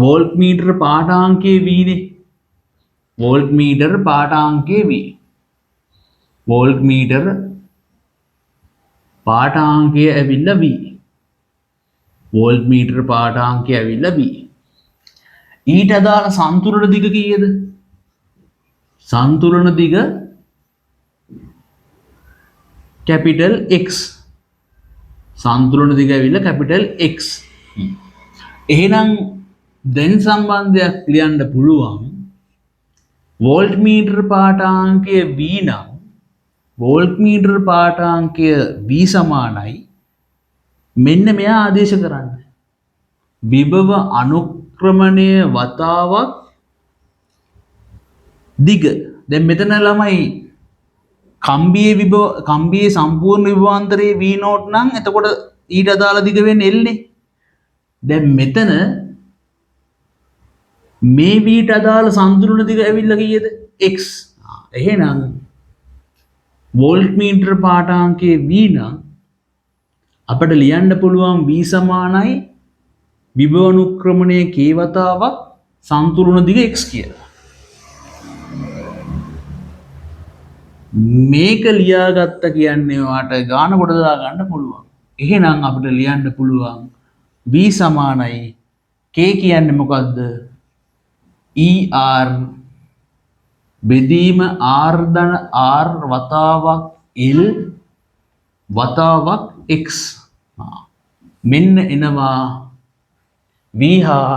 වෝල්ට් මීටර පාඨාංකයේ V නේ. වෝල්ට් මීටර පාඨාංකයේ V. වෝල්ට් මීටර පාඨාංකය ඇවිල්ලා V. වෝල්ට් මීටර පාඨාංකය ඇවිල්ලා V. ඊට අදාළ සන්තුලන දිග කීයද? සන්තුලන දිග කැපිටල් X. සන්තුලන දිග ඇවිල්ලා කැපිටල් X. එහෙනම් දැන් සම්බන්ධයක් ලියන්න පුළුවන් වෝල්ට් මීටර පාඨාංකය V නම් වෝල්ට් මීටර පාඨාංකය V සමානයි මෙන්න මෙයා ආදේශ කරන්න. විභව අනුක්‍රමණය වතාවක් දිග. දැන් මෙතන ළමයි කම්බියේ සම්පූර්ණ විභවාන්තරයේ V නෝට් නම් එතකොට ඊට අදාළ දිග වෙන්නේ L නේ. දැන් මෙතන මේ V ට අදාළ සන්තුලන දිග ඇවිල්ලා කීයද? X. එහෙනම් වෝල්ට් මීටර පාඨාංකයේ V නම් අපිට ලියන්න පුළුවන් V සමානයි විභව අනුක්‍රමණයේ K වතාවක් සන්තුලන දිග X කියලා. මේක ලියාගත්ත කියන්නේ ඔයාට ගාන කොට දා ගන්න පුළුවන්. එහෙනම් අපිට ලියන්න පුළුවන් V සමානයි K කියන්නේ මොකද්ද? ER බෙදීම r වතාවක් l වතාවක් x. මෙන්න එනවා v හා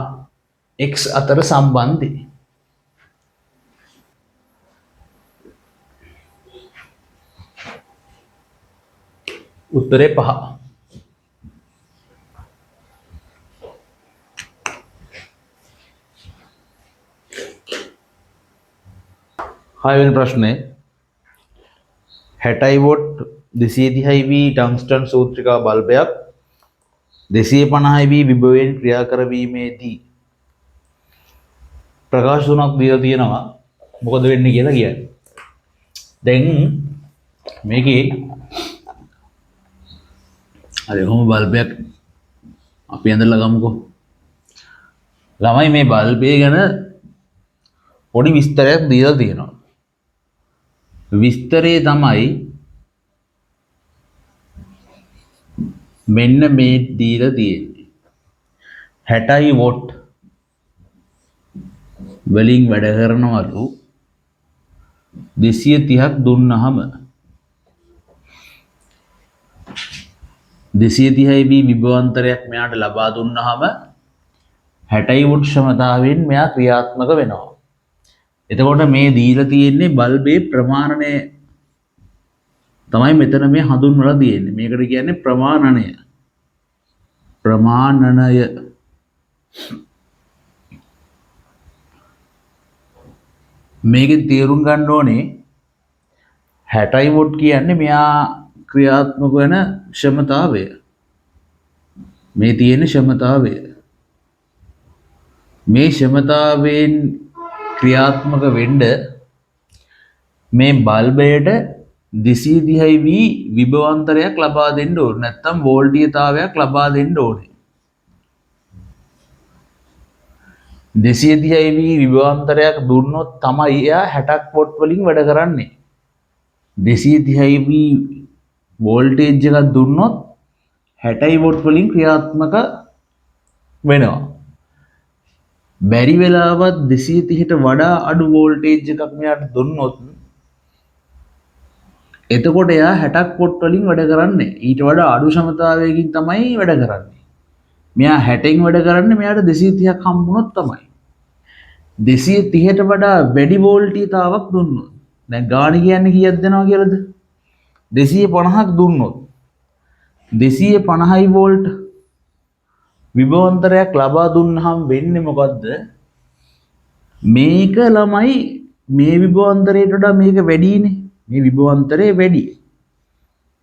x අතර සම්බන්ධය. උත්තරේ 5. හයවෙනි ප්‍රශ්නේ 60 වොට් 230 V ටංස්ටන් සූත්‍රිකා බල්බයක් 250 V විභවයෙන් ක්‍රියා කරවීමේදී ප්‍රකාශ තුනක් දීලා තියෙනවා. මොකද වෙන්නේ කියලා කියන්නේ. දැන් මේකේ අර කොහොම බල්බයක් අපි ඇඳලා ගමුකෝ. ළමයි මේ බල්බය ගැන පොඩි විස්තරයක් දීලා තියෙනවා. විස්තරේ තමයි මෙන්න මේ දීලා තියෙන්නේ. 60 වොට් වලින් වැඩ කරනවලු 230ක් දුන්නහම 230 V විභවාන්තරයක් මෙයාට ලබා දුන්නහම 60 වොට් ක්ෂමතාවෙන් මෙයා ක්‍රියාත්මක වෙනවා. එතකොට මේ දීලා තියෙන්නේ බල්බේ ප්‍රමාණය තමයි මෙතන මේ හඳුන්වලා තියෙන්නේ. මේකට කියන්නේ ප්‍රමාණනය. ප්‍රමාණනය. මේකෙන් තේරුම් ගන්න ඕනේ 60 වොට් කියන්නේ මෙයා ක්‍රියාත්මක වෙන ක්ෂමතාවය. මේ තියෙන ක්ෂමතාවය. මේ ක්ෂමතාවයෙන් ක්‍රියාත්මක වෙන්න මේ බල්බයට 230 V විභවාන්තරයක් ලබා දෙන්න ඕනේ. නැත්නම් වෝල්ටීයතාවයක් ලබා දෙන්න ඕනේ. 230 V විභවාන්තරයක් දුන්නොත් තමයි එයා 60ක් වොට් වලින් වැඩ කරන්නේ. 230 V වෝල්ටේජ් එකක් දුන්නොත් 60 වොට් වලින් ක්‍රියාත්මක වෙනවා. බැරි වෙලාවත් 230ට වඩා අඩු වෝල්ටේජ් එකක් මෙයාට දුන්නොත් එතකොට එයා 60ක් වොට් වලින් වැඩ කරන්නේ. ඊට වඩා අඩු ක්ෂමතාවයකින් තමයි වැඩ කරන්නේ. මෙයා 60න් වැඩ කරන්නේ මෙයාට 230ක් හම්බුනොත් තමයි. 230ට වඩා වැඩි වෝල්ටීයතාවක් දුන්නොත් දැන් ගාණ කියන්නේ කීයක් දෙනවා කියලාද? 250ක් දුන්නොත් 250 වෝල්ට් විභවාන්තරයක් ලබා දුන්නාම වෙන්නේ මොකද්ද? මේක ළමයි මේ විභවාන්තරයට වඩා මේක වැඩිනේ. මේ විභවාන්තරය වැඩි.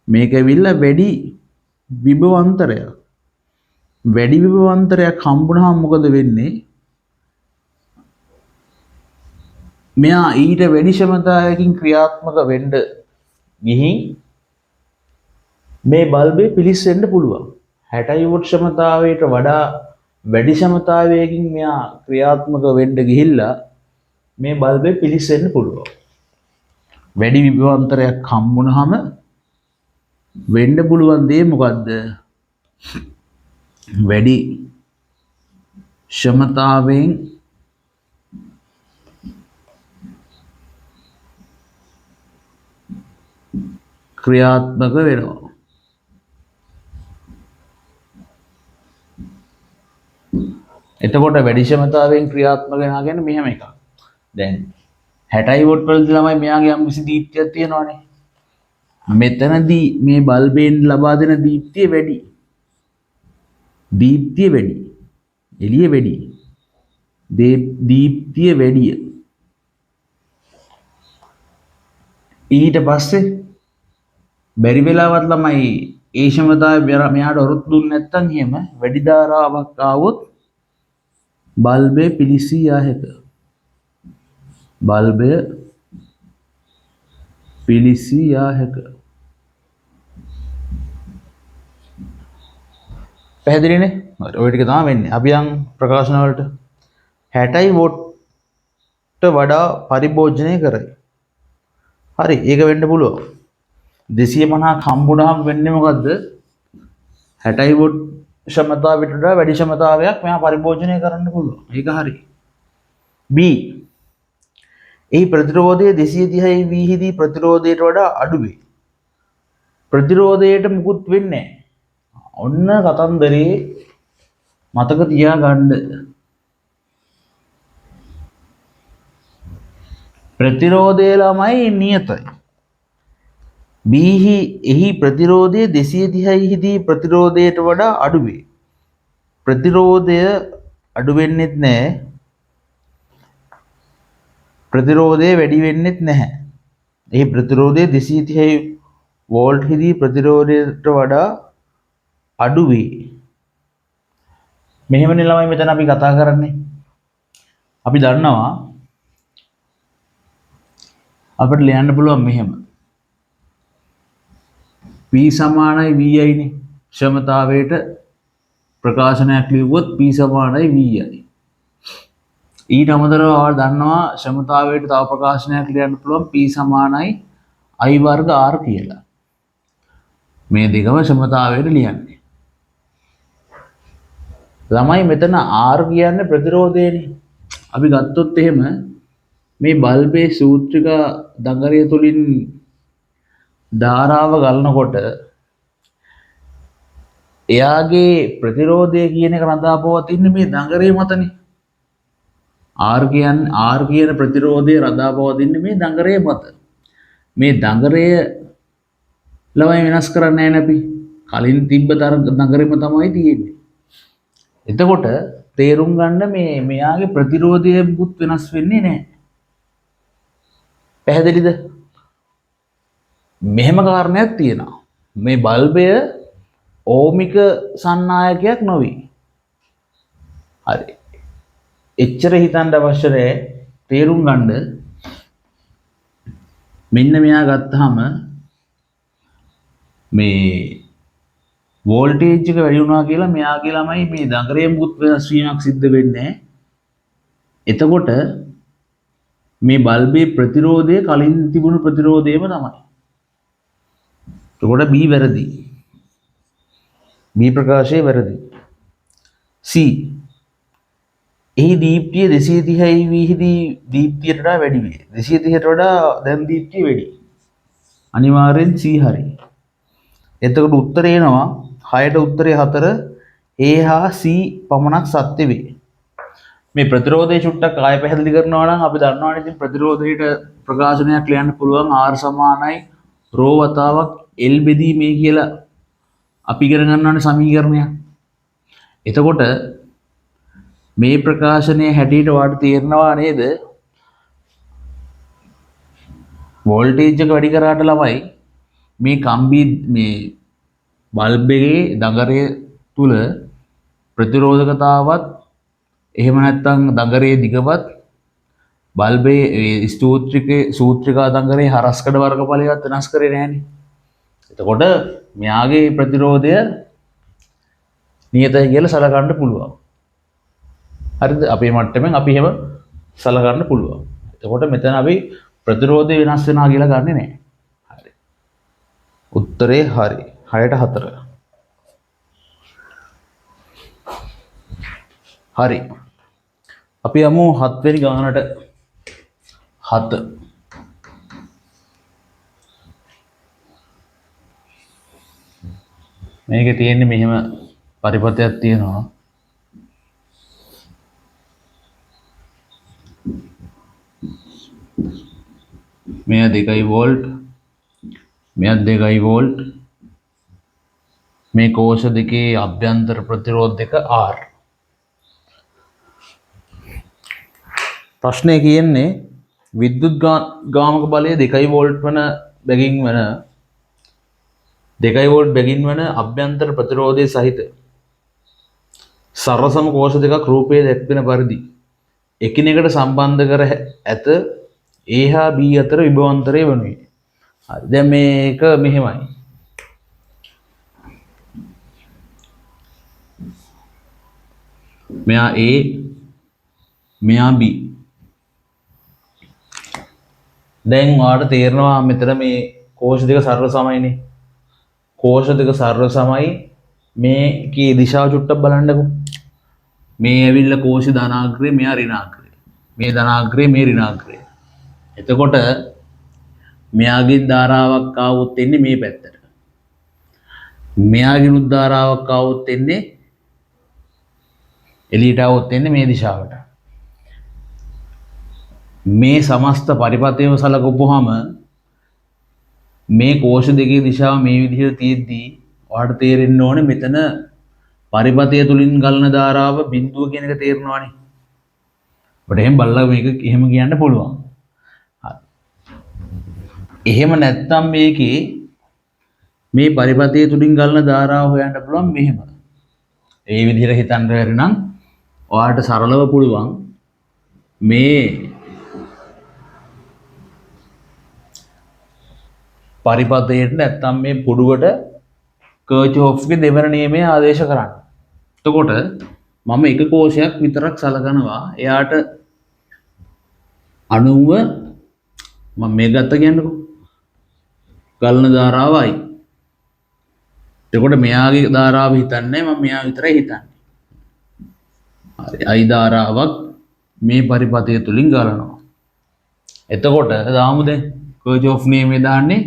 මේක ඇවිල්ලා වැඩි විභවාන්තරයක්. වැඩි විභවාන්තරයක් හම්බුනහම මොකද වෙන්නේ? මෙයා ඊට වැඩි ක්ෂමතාවයකින් ක්‍රියාත්මක වෙන්න ගිහින් මේ බල්බේ පිලිස්සෙන්න පුළුවන්. 60 වොට් ක්ෂමතාවයට වඩා වැඩි ක්ෂමතාවයකින් මෙයා ක්‍රියාත්මක වෙන්න ගිහිල්ලා මේ බල්බේ පිලිස්සෙන්න පුළුවන්. වැඩි විභවාන්තරයක් හම්බුනහම වෙන්න පුළුවන් දේ මොකද්ද? වැඩි ක්ෂමතාවෙන් ක්‍රියාත්මක වෙනවා. එතකොට වැඩි ක්ෂමතාවෙන් ක්‍රියාත්මක වෙනවා කියන්නේ මෙහෙම එකක්. දැන් 60 වොට් වලදී ළමයි මෙයාගේ යම් කිසි දීප්තියක් තියෙනවානේ. මෙතනදී මේ බල්බෙන් ලබා දෙන දීප්තිය වැඩි. දීප්තිය වැඩි. එළිය වැඩි. දීප්තිය වැඩි. ඊට පස්සේ බැරි වෙලාවත් ළමයි ඒ ක්ෂමතාවය මෙයාට වරුත් දුන්නේ නැත්නම් එහෙම වැඩි ධාරාවක් ආවොත් බල්බේ පිලිසී යා හැකියි. බල්බය පිලිසී යා හැකියි. පැහැදිලිනේ? ඔය ටික තමයි වෙන්නේ. අපි යන් ප්‍රකාශන වලට 60 වොට්ට වඩා පරිභෝජනය කරයි. හරි, ඒක වෙන්න පුළුවන්. 250ක් හම්බුනහම වෙන්නේ මොකද්ද? 60 වොට් ක්ෂමතාවයට වඩා වැඩි ක්ෂමතාවයක් මෙයා පරිභෝජනය කරන්න පුළුවන්. ඒක හරි. B එහි ප්‍රතිරෝධය 230යි v හිදී ප්‍රතිරෝධයට වඩා අඩු වේ. ප්‍රතිරෝධයට මුකුත් වෙන්නේ නැහැ. ඔන්න කතන්දරේ මතක තියාගන්න. ප්‍රතිරෝධය ළමයි නියතයි. B එහි ප්‍රතිරෝධය 230යි හිදී ප්‍රතිරෝධයට වඩා අඩු වේ. ප්‍රතිරෝධය අඩු වෙන්නෙත් නැහැ. ප්‍රතිරෝධය වැඩි වෙන්නෙත් නැහැ. එහි ප්‍රතිරෝධය 230 වෝල්ට් හිදී ප්‍රතිරෝධයට වඩා අඩු වේ. මෙහෙමනේ ළමයි මෙතන අපි කතා කරන්නේ. අපි දන්නවා අපිට ලියන්න පුළුවන් මෙහෙම. P සමානයි Vi නේ. ක්ෂමතාවයට ප්‍රකාශනයක් ලියුවොත් P සමානයි Vi. ඊට අමතරව ඔයාලා දන්නවා ක්ෂමතාවයට තව ප්‍රකාශනයක් ලියන්න පුළුවන් P සමානයි I වර්ග R කියලා. මේ දෙකම ක්ෂමතාවයට ලියන්නේ. ළමයි මෙතන R කියන්නේ ප්‍රතිරෝධයනේ. අපි ගත්තොත් එහෙම මේ බල්බේ සූත්‍රිකා දඟරය තුලින් ධාරාව ගලනකොට එයාගේ ප්‍රතිරෝධය කියන එක රඳා පවතින්නේ මේ දඟරේ මතනේ. R කියන ප්‍රතිරෝධය රඳා පවතින්නේ මේ දඟරේ මත. මේ දඟරය ළමයි වෙනස් කරන්නේ නැහැ අපි. කලින් තිබ්බ දඟරෙම තමයි තියෙන්නේ. එතකොට තේරුම් ගන්න මෙයාගේ ප්‍රතිරෝධය මුකුත් වෙනස් වෙන්නේ නැහැ. පැහැදිලිද? මෙහෙම කාරණයක් තියෙනවා. මේ බල්බය ඕමික සන්නායකයක් නොවේ. හරි. එච්චර හිතන්න අවශ්‍ය නැහැ. තේරුම් ගන්න මෙන්න මෙයා ගත්තාම මේ වෝල්ටේජ් එක වැඩි වුණා කියලා මෙයාගේ ළමයි මේ දඟරේ මුකුත් වෙනස් වීමක් සිද්ධ වෙන්නේ නැහැ. එතකොට මේ බල්බේ ප්‍රතිරෝධය කලින් තිබුණු ප්‍රතිරෝධයම තමයි. එතකොට B වැරදි. B ප්‍රකාශය වැරදි. C එහි දීප්තිය 230යි V හිදී දීප්තියට වඩා වැඩි වේ. 230ට වඩා දැන් දීප්තිය වැඩි. අනිවාර්යෙන් C හරි. එතකොට උත්තරේ එනවා 6ට උත්තරේ 4 A හා C පමණක් සත්‍ය වේ. මේ ප්‍රතිරෝධය චුට්ටක් ආයෙ පැහැදිලි කරනවා නම් අපි දන්නවනේ ඉතින් ප්‍රතිරෝධයට ප්‍රකාශනයක් ලියන්න පුළුවන් R සමානයි ρ වතාවක් L බෙදී මේ කියලා අපි ඉගෙන ගන්නවනේ සමීකරණයක්. එතකොට මේ ප්‍රකාශනය හැටියට වාට තේරෙනවා නේද? වෝල්ටේජ් එක වැඩි කරාට ළමයි මේ කම්බි මේ බල්බ් එකේ දඟරය තුල ප්‍රතිරෝධකතාවත් එහෙම නැත්නම් දඟරයේ දිගවත් බල්බේ සූත්‍රිකා දඟරේ හරස්කඩ වර්ගඵලයවත් වෙනස් කරේ නැහැනේ. එතකොට මෙයාගේ ප්‍රතිරෝධය නියතයි කියලා සලකන්න පුළුවන්. හරිද? අපේ මට්ටමින් අපි එහෙම සලකන්න පුළුවන්. එතකොට මෙතන අපි ප්‍රතිරෝධය වෙනස් වෙනවා කියලා ගන්නෙ නැහැ. හරි. උත්තරේ හරි. 6ට 4. හරි. අපි යමු 7 වෙනි ගානට. 7 මේකේ තියෙන්නේ මෙහෙම පරිපථයක් තියෙනවා. මෙය 2 වෝල්ට්, මෙය 2 වෝල්ට්. මේ කෝෂ දෙකේ අභ්‍යන්තර ප්‍රතිරෝධ දෙක R. ප්‍රශ්නේ කියන්නේ විද්‍යුත් ගාමක බලය 2 වෝල්ට් වන බැගින් වන 2 වෝල්ට් බැගින් වන අභ්‍යන්තර ප්‍රතිරෝධය සහිත සරසම කෝෂ දෙකක් රූපයේ දැක්වෙන පරිදි එකිනෙකට සම්බන්ධ කර ඇත A හා B අතර විභවාන්තරය වනුයේ. හරි. දැන් මේක මෙහෙමයි. මෙයා A මෙයා B. දැන් ඔයාලට තේරෙනවා මෙතන මේ කෝෂ දෙක සරල සමයිනේ. කෝෂ දෙක සරල සමයි. මේකේ දිශාව චුට්ටක් බලන්නකෝ. මේ ඇවිල්ලා කෝෂ ධනාග්‍රේ මෙයා ඍණාග්‍රේ. මේ ධනාග්‍රේ මේ ඍණාග්‍රේ. එතකොට මෙයාගේ ධාරාවක් ආවොත් එන්නේ මේ පැත්තට. මෙයාගේ ධාරාවක් ආවොත් එන්නේ එළියට આવොත් එන්නේ මේ දිශාවට. මේ සමස්ත පරිපථයව සලකපුවාම මේ කෝෂ දෙකේ දිශාව මේ විදිහට තියෙද්දී ඔයාලට තේරෙන්න ඕනේ මෙතන පරිපථය තුලින් ගලන ධාරාව බිඳුව කියන එක තේරෙනවානේ. අපිට එහෙම බලලා මේක එහෙම කියන්න පුළුවන්. හරි. එහෙම නැත්නම් මේකේ මේ පරිපථය තුලින් ගලන ධාරාව හොයන්න පුළුවන් මෙහෙම. ඒ විදිහට හිතන්න බැරි නම් ඔයාලට සරලව පුළුවන් මේ පරිපථයට නැත්නම් මේ පුඩුවට කර්චෝෆ්ගේ දෙවන නියමය ආදේශ කරන්න. එතකොට මම එක කෝෂයක් විතරක් සලකනවා. එයාට අණුව මම මේ ගත්ත කියන්නකෝ. ගලන ධාරාවයි. එතකොට මෙයාගේ ධාරාව හිතන්නේ මම මෙයා විතරයි හිතන්නේ. හරි. I ධාරාවක් මේ පරිපථය තුලින් ගලනවා. එතකොට දාමු දැන් කර්චෝෆ් නියමය දාන්නේ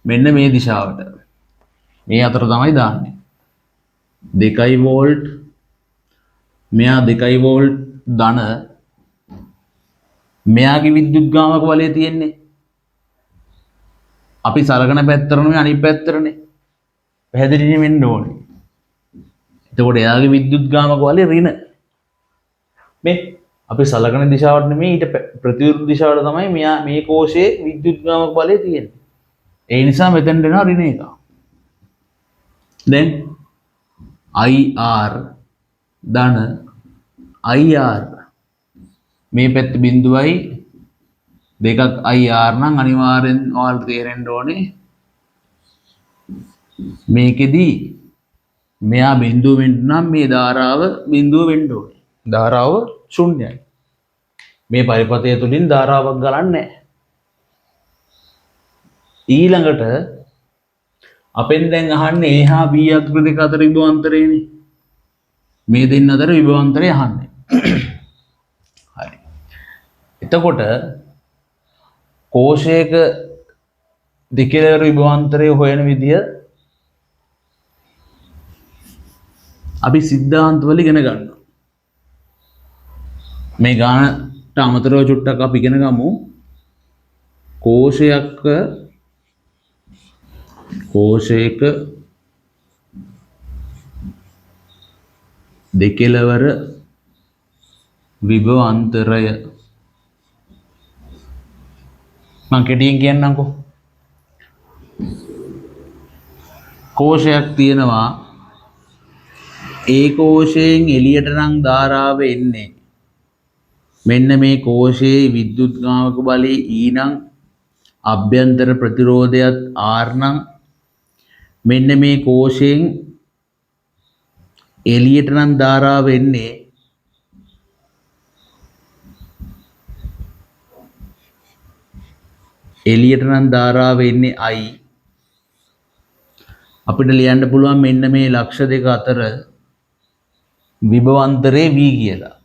මෙන්න මේ දිශාවට. මේ අතර තමයි දාන්නේ. 2 වෝල්ට් මෙයා 2 වෝල්ට් ධන මෙයාගේ විද්‍යුත් ගාමක බලය තියෙන්නේ. අපි සලකන පැත්තට නෙමෙයි අනිත් පැත්තටනේ. පැහැදිලිනේ වෙන්න ඕනේ. එතකොට එයාගේ විද්‍යුත් ගාමක බලය ඍණ. මේ අපි සලකන දිශාවට නෙමෙයි ඊට ප්‍රතිවිරුද්ධ දිශාවට තමයි මෙයා මේ කෝෂයේ විද්‍යුත් ගාමක බලය තියෙන්නේ. ඒ නිසා මෙතෙන් දෙනවා ඍණ එක. දැන් IR ධන IR මේ පැත්ත බිඳුවයි දෙකක් IR නම් අනිවාර්යෙන් ඔයාලට තේරෙන්න ඕනේ මේකෙදි මෙයා බිඳුව වෙන්න නම් මේ ධාරාව බිඳුව වෙන්න ඕනේ. ධාරාව ශුන්‍යයි. මේ පරිපථය තුලින් ධාරාවක් ගලන්නේ නැහැ. ඊළඟට අපෙන් දැන් අහන්නේ A හා B අග්‍ර දෙක අතර විභවාන්තරයනේ. මේ දෙන්න අතර විභවාන්තරය අහන්නේ. හරි. එතකොට කෝෂයක දෙකලවර විභවාන්තරය හොයන විදිය අපි සිද්ධාන්තවල ඉගෙන ගන්නවා. මේ ගානට අමතරව චුට්ටක් අපි ඉගෙන ගමු. කෝෂයක දෙකලවර විභවාන්තරය මම කෙටියෙන් කියන්නම්කෝ. කෝෂයක් තියෙනවා. ඒ කෝෂයෙන් එළියට නම් ධාරාව එන්නේ මෙන්න මේ කෝෂයේ විද්‍යුත් ගාමක බලය E නම් අභ්‍යන්තර ප්‍රතිරෝධයත් R නම් මෙන්න මේ කෝෂයෙන් එළියට නම් ධාරාව එන්නේ I. අපිට ලියන්න පුළුවන් මෙන්න මේ ලක්ෂ දෙක අතර විභවාන්තරේ V කියලා.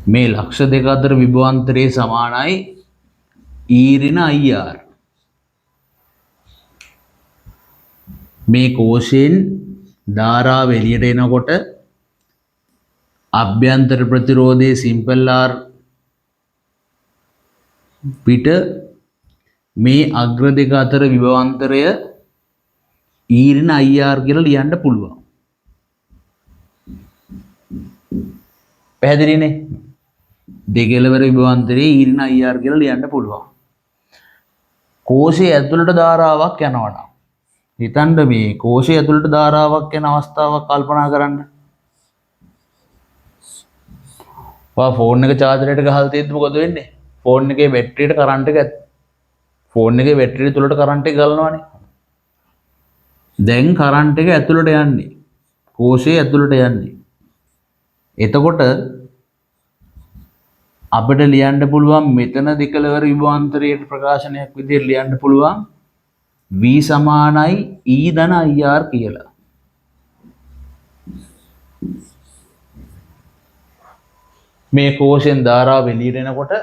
මේ ලක්ෂ දෙක අතර විභවාන්තරේ සමානයි E ඍණ IR. මේ කෝෂයෙන් ධාරාව එළියට එනකොට අභ්‍යන්තර ප්‍රතිරෝධයේ සිම්පල් R පිට මේ අග්‍ර දෙක අතර විභවාන්තරය E ඍණ IR කියලා ලියන්න පුළුවන්. පැහැදිලිනේ? දෙකලවර විභවාන්තරයේ E ඍණ IR කියලා ලියන්න පුළුවන්. කෝෂයේ ඇතුළට ධාරාවක් යනවා නම් හිතන්න මේ කෝෂයේ ඇතුළට ධාරාවක් යන අවස්ථාවක් කල්පනා කරන්න. ඔයා ෆෝන් එක චාර්ජරයට ගහලා තියෙද්දි මොකද වෙන්නේ? ෆෝන් එකේ බැටරියට කරන්ට් එක ෆෝන් එකේ බැටරිය තුලට කරන්ට් එක ගලනවානේ. දැන් කරන්ට් එක ඇතුළට යන්නේ. කෝෂයේ ඇතුළට යන්නේ. එතකොට අපිට ලියන්න පුළුවන් මෙතන දෙකලවර විභවාන්තරයේ ප්‍රකාශනයක් විදිහට ලියන්න පුළුවන් V සමානයි E ධන IR කියලා. මේ කෝෂයෙන් ධාරාව එළියට එනකොට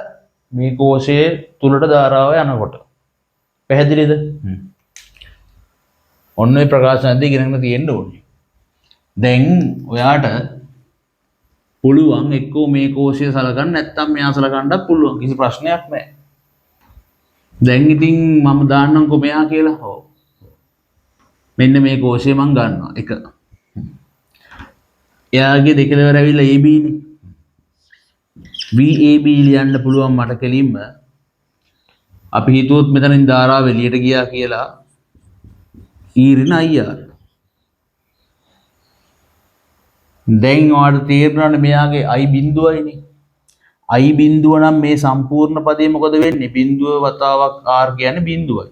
මේ කෝෂයේ තුලට ධාරාව යනකොට පැහැදිලිද? ඔන්න ඔය ප්‍රකාශනදී ඉගෙනගෙන තියෙන්න ඕනේ. දැන් ඔයාට පුළුවන් එක්කෝ මේ කෝෂය සලකන්න නැත්නම් මෙයා සලකන්නත් පුළුවන්. කිසි ප්‍රශ්නයක් නැහැ. දැන් ඉතින් මම දාන්නම්කෝ මෙයා කියලා. ඔව්. මෙන්න මේ කෝෂය මම ගන්නවා. 1. එයාගේ දෙකලවර ඇවිල්ලා AB නේ. VAB ලියන්න පුළුවන් මට කෙලින්ම. අපි හිතුවොත් මෙතනින් ධාරාව එළියට ගියා කියලා. E ඍණ IR. දැන් ඔයාලට තේරෙනවනේ මෙයාගේ I බිඳුවයිනේ. I බිඳුව නම් මේ සම්පූර්ණ පදේ මොකද වෙන්නේ? බිඳුව වතාවක් R කියන්නේ බිඳුවයි.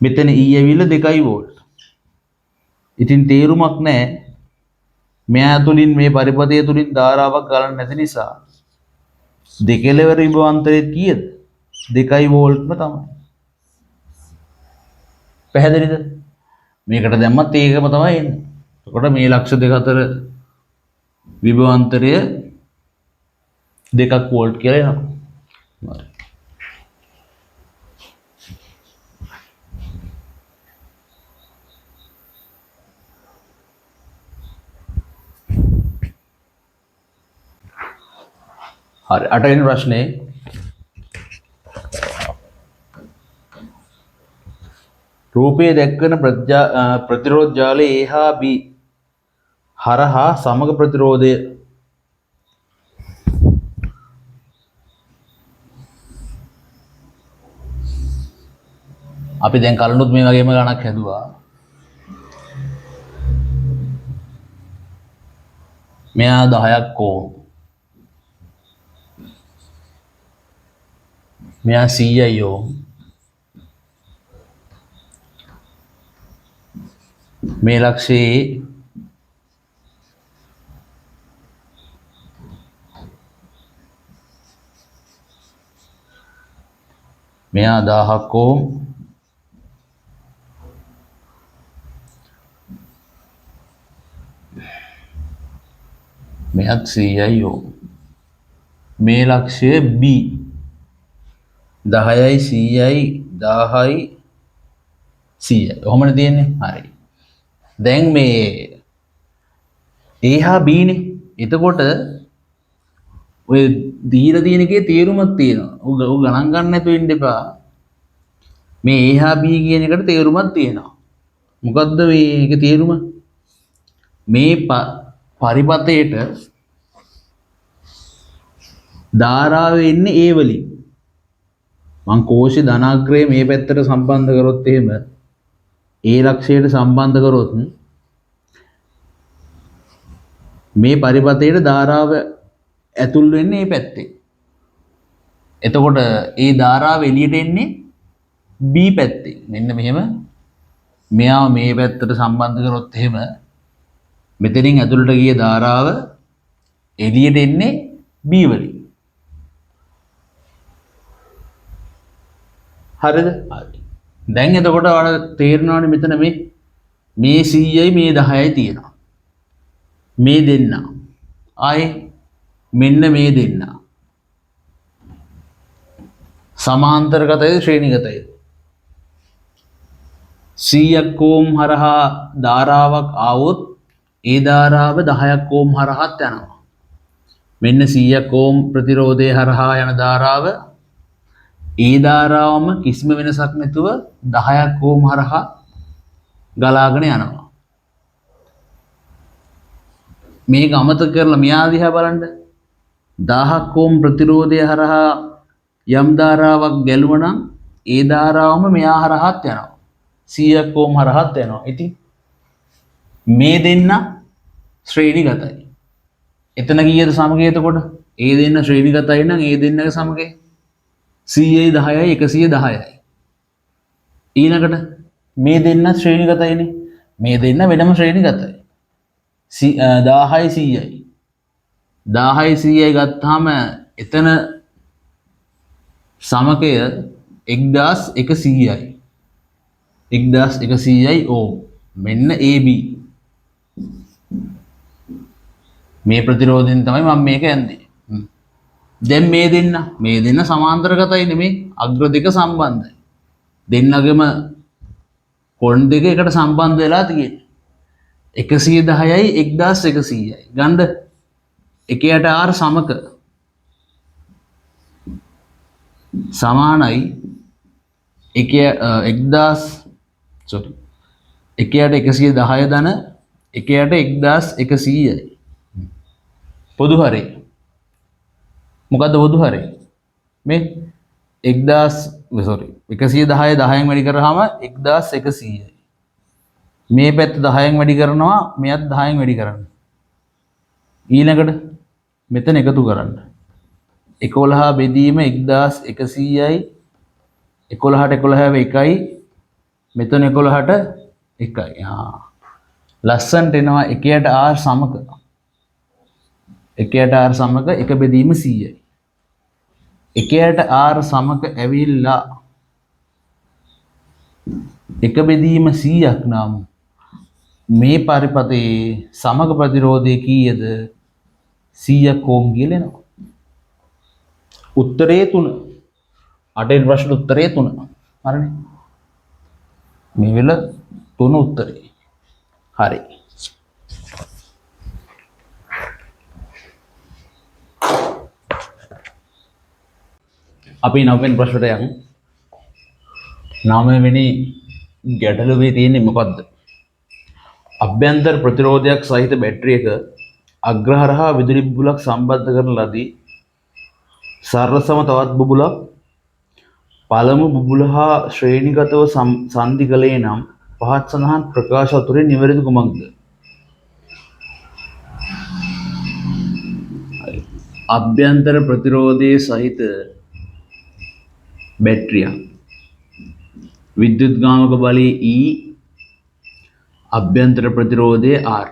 මෙතන E ඇවිල්ලා 2 වෝල්ට්. ඉතින් තේරුමක් නැහැ. මෙයා තුලින් මේ පරිපථය තුලින් ධාරාවක් ගලන්නේ නැති නිසා දෙකලවර විභවාන්තරය කීයද? 2 වෝල්ට්ම තමයි. පැහැදිලිද? මේකට දැම්මත් ඒකම තමයි එන්නේ. එතකොට මේ ලක්ෂ දෙක අතර විභවාන්තරය 2 වෝල්ට් කියලා එනවා. හරි. 8 වෙනි ප්‍රශ්නේ රූපයේ දැක්වෙන ප්‍රතිරෝධ ජාලයේ A හා B හරහා සමග ප්‍රතිරෝධය අපි දැන් කලිනුත් මේ වගේම ගණක් හැදුවා. මෙයා 10ක් ඕම්. මෙයා 100යි ඕම්. මේ ලක්ෂයේ මෙයා 1000ක් ඕම්. මෙයත් 100යි ඕම්. මේ ලක්ෂය B 10යි 100යි 1000යි 100යි. ඔහොමනේ තියෙන්නේ. හරි. දැන් මේ A හා B නේ. එතකොට ඔය දීලා තියෙන එකේ තේරුමක් තියෙනවා. ඔය ගණන් ගන්න නැතුව ඉන්න එපා. මේ A හා B කියන එකට තේරුමක් තියෙනවා. මොකද්ද මේකේ තේරුම? මේ පරිපථයට ධාරාව එන්නේ A වලින්. මං කෝෂ ධනාග්‍රය මේ පැත්තට සම්බන්ධ කරොත් එහෙම A ලක්ෂයට සම්බන්ධ කරොත් මේ පරිපථයට ධාරාව ඇතුල් වෙන්නේ මේ පැත්තේ. එතකොට ඒ ධාරාව එළියට එන්නේ B පැත්තේ. මෙන්න මෙහෙම මෙයාව මේ පැත්තට සම්බන්ධ කරොත් එහෙම මෙතනින් ඇතුළට ගිය ධාරාව එළියට එන්නේ B වලින්. හරිද? හරි. දැන් එතකොට ඔයාලට තේරෙනවනේ මෙතන මේ 100යි මේ 10යි තියෙනවා. මේ දෙන්න. ආයේ මෙන්න මේ දෙන්න. සමාන්තරගතයද ශ්‍රේණිගතයද? 100ක් ඕම් හරහා ධාරාවක් ආවොත් ඒ ධාරාව 10ක් ඕම් හරහාත් යනවා. මෙන්න 100ක් ඕම් ප්‍රතිරෝධය හරහා යන ධාරාව ඒ ධාරාවම කිසිම වෙනසක් නැතුව 10ක් ඕම් හරහා ගලාගෙන යනවා. මේක අමතක කරලා මෙයා දිහා බලන්න. 1000ක් ඕම් ප්‍රතිරෝධය හරහා යම් ධාරාවක් ගැලුවා නම් ඒ ධාරාවම මෙයා හරහාත් යනවා. 100ක් ඕම් හරහාත් යනවා. ඉතින් මේ දෙන්න ශ්‍රේණිගතයි. එතන කීයද සමගය එතකොට? ඒ දෙන්න ශ්‍රේණිගතයි නම් ඒ දෙන්නගේ සමගය 100යි 10යි 110යි. ඊළඟට මේ දෙන්න ශ්‍රේණිගතයිනේ. මේ දෙන්න වෙනම ශ්‍රේණිගතයි. 1000යි 100යි. 1000යි 100යි ගත්තාම එතන සමකය 1100යි. 1100යි ඕම්. මෙන්න AB. මේ ප්‍රතිරෝධයෙන් තමයි මම මේක යන්නේ. දැන් මේ දෙන්න සමාන්තරගතයි නෙමේ අග්‍ර දෙක සම්බන්ධයි. දෙන්නගෙම කොන් දෙක එකට සම්බන්ධ වෙලා තියෙන්නේ. 110යි 1100යි. ගන්න එකයට R සමක සමානයි එකයට 110 ධන එකයට 1100යි. පොදු හරේ මොකද්ද පොදු හරේ? මේ 110 10න් වැඩි කරාම 1100යි. මේ පැත්ත 10න් වැඩි කරනවා මෙයත් 10න් වැඩි කරන්න. ඊළඟට මෙතන එකතු කරන්න. 11 බෙදීම 1100යි 11ට 11 1යි මෙතන 11ට 1යි. ලස්සන්ට එනවා එකයට R සමක. එකයට R සමක 1 බෙදීම 100යි. එකයට R සමක ඇවිල්ලා 1 බෙදීම 100ක් නම් මේ පරිපතේ සමග ප්‍රතිරෝධය කීයද? 100ක් ඕම් කියලා එනවා. උත්තරේ 3. 8 ප්‍රශ්න උත්තරේ 3. හරිනේ. මේ වෙල 3 උත්තරේ. හරි. අපි 9 වෙනි ප්‍රශ්නට යමු. 9 වෙනි ගැටලුවේ තියෙන්නේ මොකද්ද? අභ්‍යන්තර ප්‍රතිරෝධයක් සහිත බැටරියක අග්‍රහරහා විදුලි බුබුලක් සම්බන්ධ කරන ලදී. සරසම තවත් බුබුලක් පළමු බුබුල හා ශ්‍රේණිගතව සන්ධි කළේ නම් පහත් සඳහන් ප්‍රකාශ අතුරින් නිවැරදි කුමක්ද? අභ්‍යන්තර ප්‍රතිරෝධයේ සහිත බැටරියක් විද්‍යුත්ගාමක බලය E අභ්‍යන්තර ප්‍රතිරෝධය R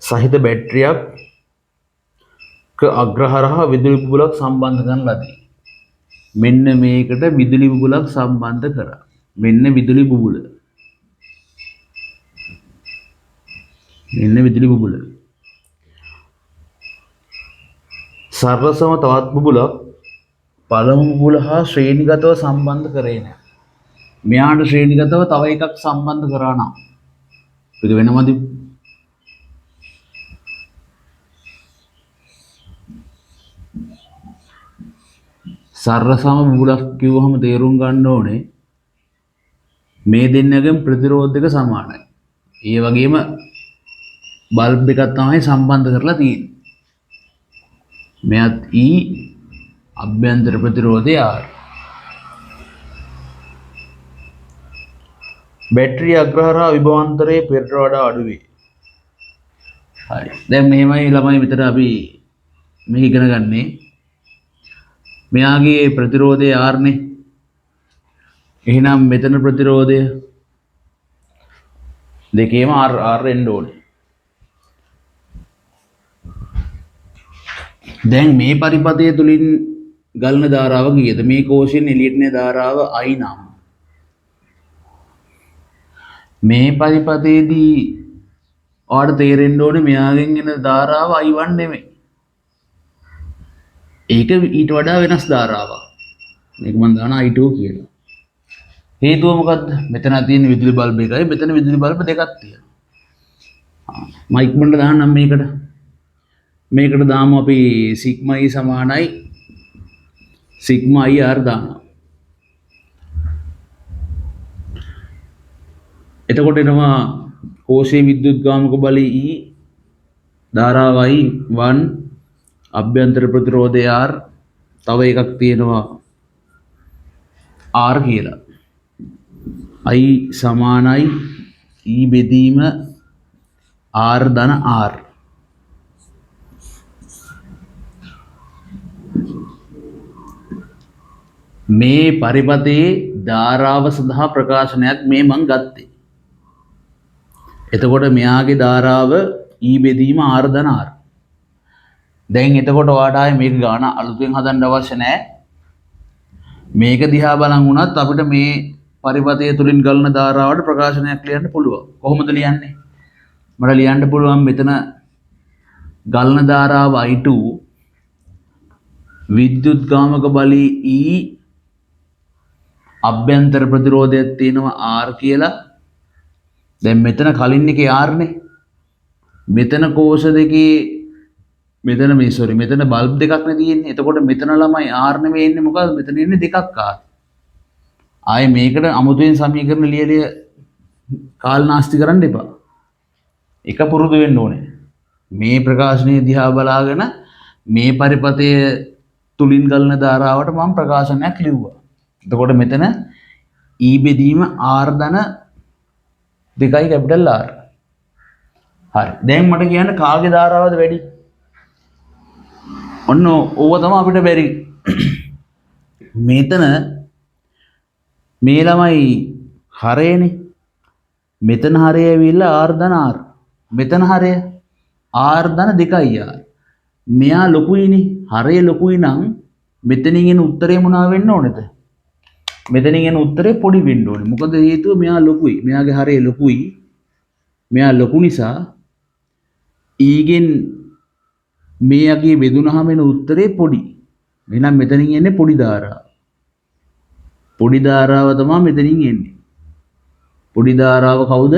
සහිත බැටරියක් අග්‍රහරහා විදුලි බුබුලක් සම්බන්ධ කරන ලදී. මෙන්න මේකට විදුලි බුබුලක් සම්බන්ධ කරා. මෙන්න විදුලි බුබුල. මෙන්න විදුලි බුබුල. සරසම තවත් බුබුලක් පළමු බුබුල හා ශ්‍රේණිගතව සම්බන්ධ කරේ නැහැ. මෙයාට ශ්‍රේණිගතව තව එකක් සම්බන්ධ කරා නම් ඒක වෙනමද? සරසම බුබුලක් කිව්වහම තේරුම් ගන්න ඕනේ මේ දෙන්නගෙන් ප්‍රතිරෝධ එක සමානයි. ඒ වගේම බල්බ් එකක් තමයි සම්බන්ධ කරලා තියෙන්නේ. මෙයත් E අභ්‍යන්තර ප්‍රතිරෝධය R. බැටරිය අග්‍රහරහා විභවාන්තරයේ පෙරට වඩා අඩු වේ. හරි. දැන් මෙහෙමයි ළමයි මෙතන අපි මේක ඉගෙන ගන්නේ. මෙයාගේ ප්‍රතිරෝධය R නේ. එහෙනම් මෙතන ප්‍රතිරෝධය දෙකේම R එන්න ඕනේ. දැන් මේ පරිපථය තුලින් ගලන ධාරාව කීයද? මේ කෝෂයෙන් එළියට යන ධාරාව I නම් මේ පරිපථයේදී ඔයාලට තේරෙන්න ඕනේ මෙයාගෙන් එන ධාරාව I1 නෙමෙයි. ඒක ඊට වඩා වෙනස් ධාරාවක්. මේක මම දාන I2 කියලා. හේතුව මොකද්ද? මෙතන තියෙන විදුලි බල්බ් එකයි මෙතන විදුලි බල්බ් දෙකක් තියෙනවා. මම ඉක්මනට දාන්නම් මේකට. මේකට දාමු අපි සිග්මා E සමානයි සිග්මා IR දානවා. එතකොට එනවා කෝෂයේ විද්‍යුත්ගාමක බලය E ධාරාවයි 1 අභ්‍යන්තර ප්‍රතිරෝධය R තව එකක් තියෙනවා R කියලා. I සමානයි E බෙදීම R ධන R. මේ පරිපථයේ ධාරාව සඳහා ප්‍රකාශනයක් මේ මං ගත්තේ. එතකොට මෙයාගේ ධාරාව E බෙදීම R ධන R. දැන් එතකොට ඔයාට ආයේ මේක ගාන අලුතෙන් හදන්න අවශ්‍ය නැහැ. මේක දිහා බලන් වුණත් අපිට මේ පරිපථය තුලින් ගලන ධාරාවට ප්‍රකාශනයක් ලියන්න පුළුවන්. කොහොමද ලියන්නේ? මට ලියන්න පුළුවන් මෙතන ගලන ධාරාව I2 විද්‍යුත් ගාමක බලී E අභ්‍යන්තර ප්‍රතිරෝධයක් තියෙනවා R කියලා. දැන් මෙතන කලින් එකේ R නේ. මෙතන කෝෂ දෙකේ මෙතන මෙතන බල්බ් දෙකක් නේ තියෙන්නේ. එතකොට මෙතන ළමයි R නෙමෙයි ඉන්නේ මොකද? මෙතන ඉන්නේ දෙකක් R. ආයේ මේකට අමුතුවෙන් සමීකරණ ලියලිය කාලනාස්ති කරන්න එපා. එක පුරුදු වෙන්න ඕනේ. මේ ප්‍රකාශනයේ දිහා බලාගෙන මේ පරිපතය තුලින් ගලන ධාරාවට මම ප්‍රකාශනයක් ලිව්වා. එතකොට මෙතන E බෙදීම R ධන 2යි කැපිටල් R. හරි. දැන් මට කියන්න කාගේ ධාරාවද වැඩි? ඔන්න ඕව තමයි අපිට බැරි. මෙතන මේ ළමයි හරයනේ. මෙතන හරය ඇවිල්ලා R ධන R. මෙතන හරය R ධන 2යි R. මෙයා ලොකුයිනේ. හරය ලොකුයි නම් මෙතනින් එන උත්තරේ මොනවා වෙන්න ඕනේද? මෙතනින් එන උත්තරේ පොඩි වෙන්න ඕනේ. මොකද හේතුව මෙයා ලොකුයි. මෙයාගේ හරය ලොකුයි. මෙයා ලොකු නිසා E ගෙන් මෙයාගේ බෙදුනහම එන උත්තරේ පොඩි. එහෙනම් මෙතනින් එන්නේ පොඩි ධාරාව. පොඩි ධාරාව තමයි මෙතනින් එන්නේ. පොඩි ධාරාව කවුද?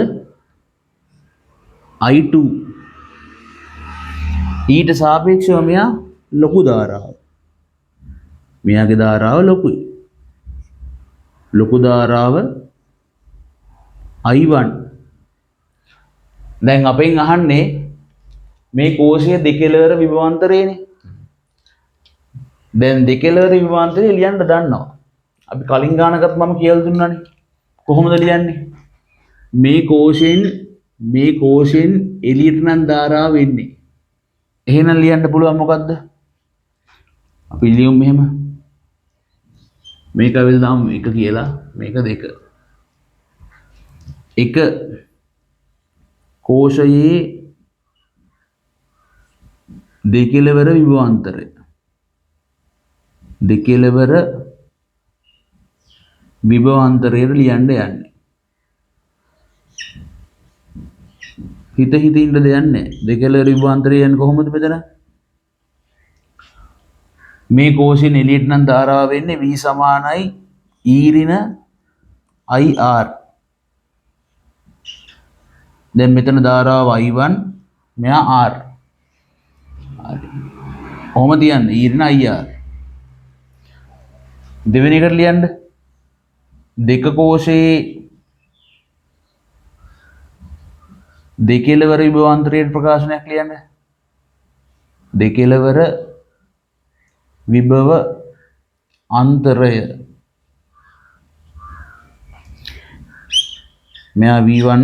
I2. ඊට සාපේක්ෂව මෙයා ලොකු ධාරාව. මෙයාගේ ධාරාව ලොකුයි. ලොකු ධාරාව I1. දැන් අපෙන් අහන්නේ මේ කෝෂයේ දෙකෙලවර විභවාන්තරයනේ. දැන් දෙකෙලවර විභවාන්තරය ලියන්න දන්නවා. අපි කලින් ගානකත් මම කියලා දුන්නානේ. කොහොමද ලියන්නේ? මේ කෝෂයෙන් එළියට නම් ධාරාව එන්නේ. එහෙනම් ලියන්න පුළුවන් මොකද්ද? අපි ලියමු මෙහෙම. මේක වෙල් දාමු 1 කියලා. මේක 2. 1 කෝෂයේ දෙකෙලවර විභවාන්තරය. දෙකෙලවර විභවාන්තරයට ලියන්න යන්නේ. හිත ඉන්න දෙයක් නැහැ. දෙකෙලවර විභවාන්තරය යන්නේ කොහොමද මෙතන? මේ කෝෂයෙන් එළියට නම් ධාරාව වෙන්නේ V සමානයි E ඍණ IR. දැන් මෙතන ධාරාව I1 මෙයා R. හරි. කොහොම තියන්නේ? E ඍණ IR. දෙවෙනි එකට ලියන්න. දෙක කෝෂයේ දෙකෙලවර විභවාන්තරයට ප්‍රකාශනයක් ලියන්න. දෙකෙලවර විභව අන්තරය. මෙයා V1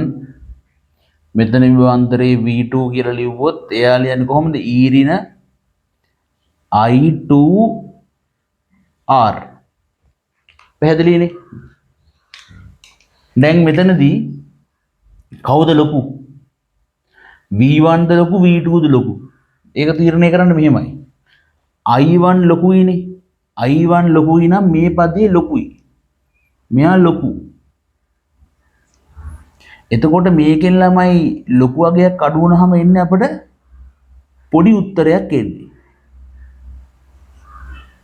මෙතන විභවාන්තරයේ V2 කියලා ලිව්වොත් එයා ලියන්නේ කොහොමද? E ඍණ I2R. පැහැදිලිනේ? දැන් මෙතනදී කවුද ලොකු? V1 ද ලොකු V2 ද ලොකු? ඒක තීරණය කරන්න මෙහෙමයි. I1 ලොකුයිනේ. I1 ලොකුයි නම් මේ පදයේ ලොකුයි. මෙයා ලොකු. එතකොට මේකෙන් ළමයි ලොකු අගයක් අඩු වුණාම එන්නේ අපිට පොඩි උත්තරයක් එන්නේ.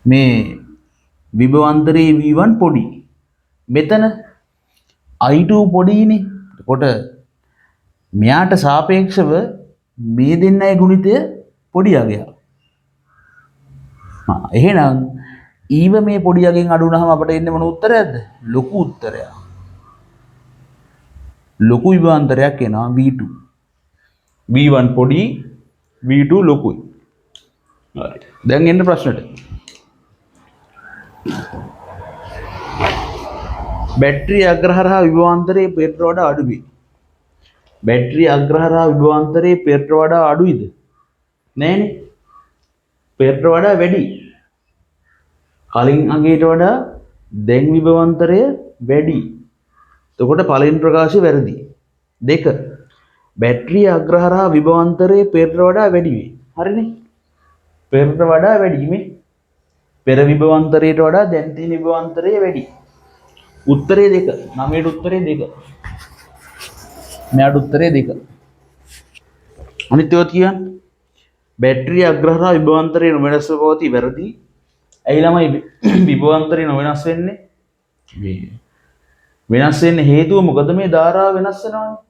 මේ විභවාන්තරයේ V1 පොඩි. මෙතන I2 පොඩිනේ. එතකොට මෙයාට සාපේක්ෂව මේ දෙන්නයි ගුණිතය පොඩි අගයක්. එහෙනම් ඊව මේ පොඩි අගෙන් අඩු වුණාම අපිට එන්නේ මොන උත්තරයක්ද? ලොකු උත්තරයක්. ලොකු විභවාන්තරයක් එනවා V2. V1 පොඩි V2 ලොකුයි. හරි. දැන් එන්න ප්‍රශ්නෙට. බැටරි අග්‍රහරහා විභවාන්තරයේ පෙරට වඩා අඩුයි. බැටරි අග්‍රහරහා විභවාන්තරයේ පෙරට වඩා අඩුයිද? නෑනේ. පෙරට වඩා වැඩි. කලින් අගයට වඩා දැන් විභවාන්තරය වැඩි. එතකොට පළවෙනි ප්‍රකාශය වැරදි. 2. බැටරි අග්‍රහරහා විභවාන්තරයේ පෙරට වඩා වැඩි වේ. හරිනේ? පෙරට වඩා වැඩි මේ. පෙර විභවාන්තරයට වඩා දැන් තියෙන විභවාන්තරය වැඩි. උත්තරේ 2. 9ට උත්තරේ 2. මෙයාට උත්තරේ 2. අනිත් ඒවා කියන්නේ බැටරිය අග්‍රහරා විභවාන්තරය නොවෙනස්ව පවතී වැරදි. ඇයි ළමයි විභවාන්තරය නොවෙනස් වෙන්නේ? වෙනස් වෙන්න හේතුව මොකද? මේ ධාරාව වෙනස් වෙනවානේ.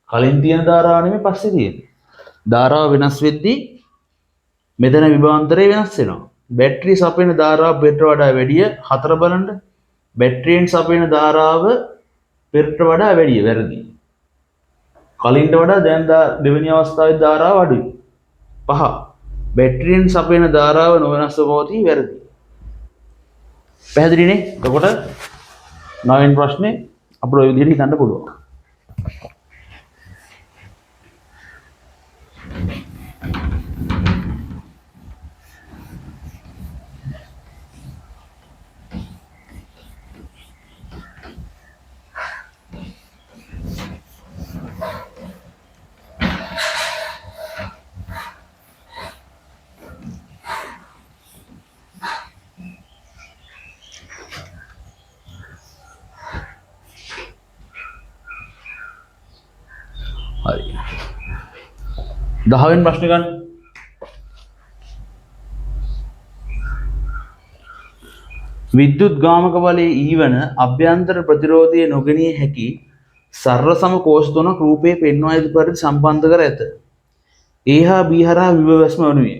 කලින් තියෙන ධාරාව නෙමෙයි පස්සේ තියෙන්නේ. ධාරාව වෙනස් වෙද්දී මෙතන විභවාන්තරය වෙනස් වෙනවා. බැටරිය සපයන ධාරාව පෙරට වඩා වැඩිය. 4 බලන්න. බැටරියෙන් සපයන ධාරාව පෙරට වඩා වැඩිය. වැරදි. කලින්ට වඩා දැන් දෙවෙනි අවස්ථාවේ ධාරාව අඩුයි. 5. බැටරියෙන් සපයන ධාරාව නොවෙනස්ව පවතී. වැරදි. පැහැදිලිනේ? එතකොට 9 වෙනි ප්‍රශ්නේ අපිට ඔය විදිහට හිතන්න පුළුවන්. හරි. 10 වෙනි ප්‍රශ්නේ ගන්න. විද්‍යුත් ගාමක බලයේ ඊවන අභ්‍යන්තර ප්‍රතිරෝධය නොගැනීම හැකි සරල සම කෝෂ තුනක් රූපයේ පෙන්වා ඇති පරිදි සම්බන්ධ කර ඇත. A හා B හරහා විභවස්ම වනුයේ.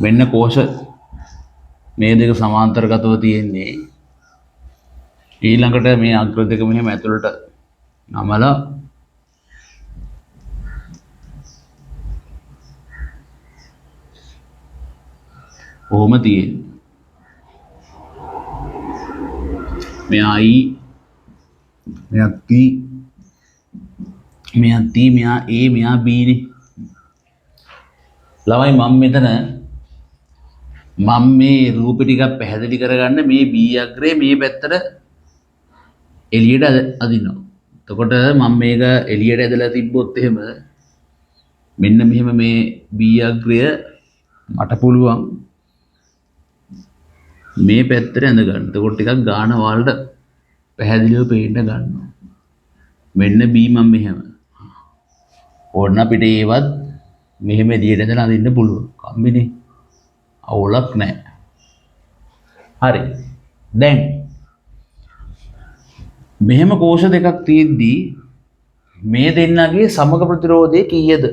මෙන්න කෝෂ මේ දෙක සමාන්තරගතව තියෙන්නේ. ඊළඟට මේ අග්‍ර දෙක මෙහෙම ඇතුළට නමලා කොහොම තියෙන්නේ. මෙයා I මෙයා T මෙයා T මෙයා A මෙයා B නේ. ළමයි මම මේ රූප ටිකක් පැහැදිලි කරගන්න මේ B අග්‍රේ මේ පැත්තට එළියට අදිනවා. එතකොට මම මේක එළියට ඇදලා තිබ්බොත් එහෙම මෙන්න මෙහෙම මේ B අග්‍රය මට පුළුවන් මේ පැත්තට ඇඳ ගන්න. එතකොට ටිකක් ගාන වලට පැහැදිලිව පේන්න ගන්නවා. මෙන්න B මම මෙහෙම. ඕන්න අපිට ඒවත් මෙහෙම එළියට ඇදලා අදින්න පුළුවන්. කම්බිනේ අවුලක් නැහැ. හරි. දැන් මෙහෙම කෝෂ දෙකක් තියෙද්දී මේ දෙන්නගේ සමග ප්‍රතිරෝධය කීයද?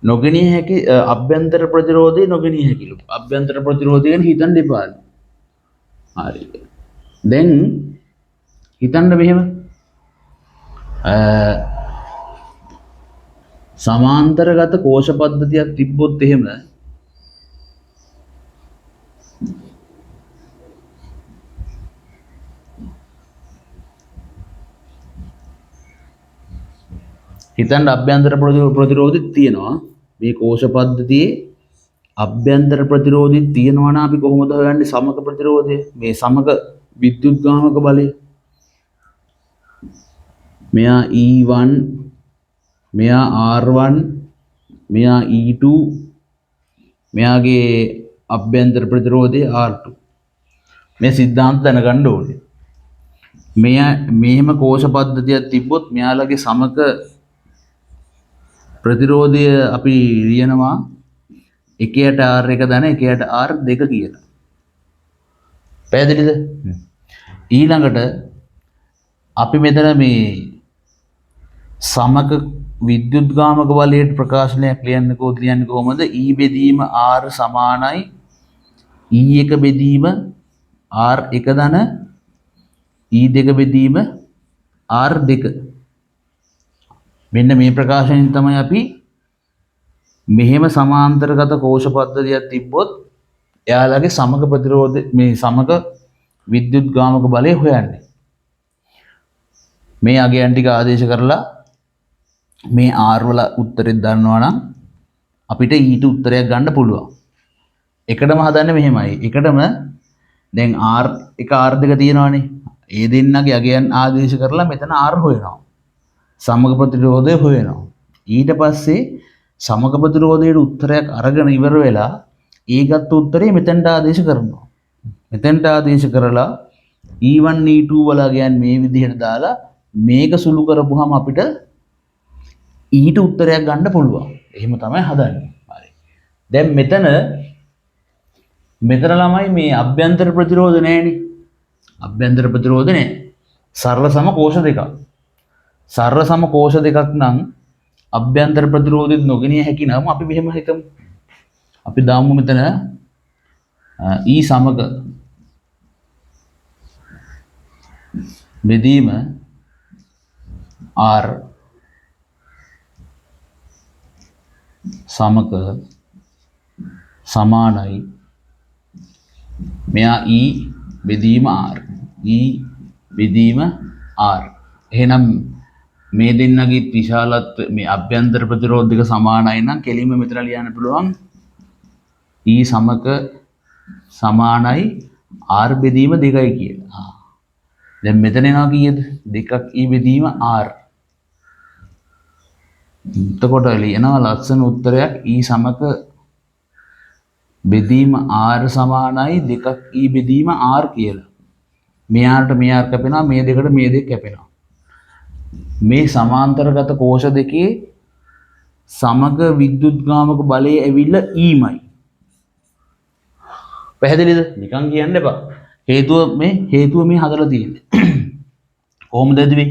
නොගැනිය හැකි අභ්‍යන්තර ප්‍රතිරෝධය නොගැනිය හැකිලු. අභ්‍යන්තර ප්‍රතිරෝධය ගැන හිතන්න එපා. හරි. දැන් හිතන්න මෙහෙම සමාන්තරගත කෝෂ පද්ධතියක් තිබ්බොත් එහෙම හිතන්න අභ්‍යන්තර ප්‍රතිරෝධෙත් තියෙනවා. මේ කෝෂ පද්ධතියේ අභ්‍යන්තර ප්‍රතිරෝධෙත් තියෙනවා නම් අපි කොහොමද හොයන්නේ සමග ප්‍රතිරෝධය? මේ සමග විද්‍යුත් ගාමක බලය. මෙයා E1 මෙයා R1 මෙයා E2 මෙයාගේ අභ්‍යන්තර ප්‍රතිරෝධය R2. මේ සිද්ධාන්ත දැනගන්න ඕනේ. මෙහෙම කෝෂ පද්ධතියක් තිබ්බොත් මෙයාලගේ සමග ප්‍රතිරෝධය අපි ලියනවා 1ට R1 දන 1ට R2 කියලා. පැහැදිලිද? ඊළඟට අපි මෙතන මේ සමග විද්‍යුත් ගාමක බලයට ප්‍රකාශනයක් ලියන්නේ කොහොමද? E බෙදීම R සමානයි E1 බෙදීම R1 දන E2 බෙදීම R2. මෙන්න මේ ප්‍රකාශනයෙන් තමයි අපි මෙහෙම සමාන්තරගත කෝෂ පද්ධතියක් තිබ්බොත් එයාලගේ සමග ප්‍රතිරෝධ මේ සමග විද්‍යුත් ගාමක බලය හොයන්නේ. මේ අගයන් ටික ආදේශ කරලා මේ R වල උත්තරේ දන්නවා නම් අපිට ඊට උත්තරයක් ගන්න පුළුවන්. එකටම හදන්නේ මෙහෙමයි. එකටම දැන් R1 R2 තියෙනවානේ. ඒ දෙන්නගේ අගයන් ආදේශ කරලා මෙතන R හොයනවා. සමග ප්‍රතිරෝධය හොයනවා. ඊට පස්සේ සමග ප්‍රතිරෝධයට උත්තරයක් අරගෙන ඉවර වෙලා ඒගත් උත්තරේ මෙතනට ආදේශ කරනවා. මෙතනට ආදේශ කරලා E1 E2 වලගේ මේ විදිහට දාලා මේක සුළු කරපුවාම අපිට ඊට උත්තරයක් ගන්න පුළුවන්. එහෙම තමයි හදන්නේ. හරි. දැන් මෙතන ළමයි මේ අභ්‍යන්තර ප්‍රතිරෝධ නැහැනේ. අභ්‍යන්තර ප්‍රතිරෝධ නැහැ. සරල සම කෝෂ දෙකක්. සරල සම කෝෂ දෙකක් නම් අභ්‍යන්තර ප්‍රතිරෝධෙත් නොගෙනිය හැකි නම් අපි මෙහෙම හිතමු. අපි දාමු මෙතන E සමග බෙදීම R සමක සමානයි මෙයා E බෙදීම R E බෙදීම R. එහෙනම් මේ දෙන්නගේ විශාලත්වය මේ අභ්‍යන්තර ප්‍රතිරෝධ දෙක සමානයි නම් කෙලින්ම මෙතන ලියන්න පුළුවන් E සමක සමානයි R බෙදීම 2යි කියලා. දැන් මෙතන එනවා කීයද? 2ක් E බෙදීම R. එතකොට ලියනවා ලස්සන උත්තරයක් E සමක බෙදීම R සමානයි 2ක් E බෙදීම R කියලා. මෙයාට මෙයා කැපෙනවා මේ දෙකට මේ දෙක කැපෙනවා. මේ සමාන්තරගත කෝෂ දෙකේ සමග විද්‍යුත්ගාමක බලය ඇවිල්ලා E-මයි. පැහැදිලිද? නිකන් කියන්න එපා. හේතුව මේ හදලා තියෙන්නේ. කොහොමද ඇදුවේ?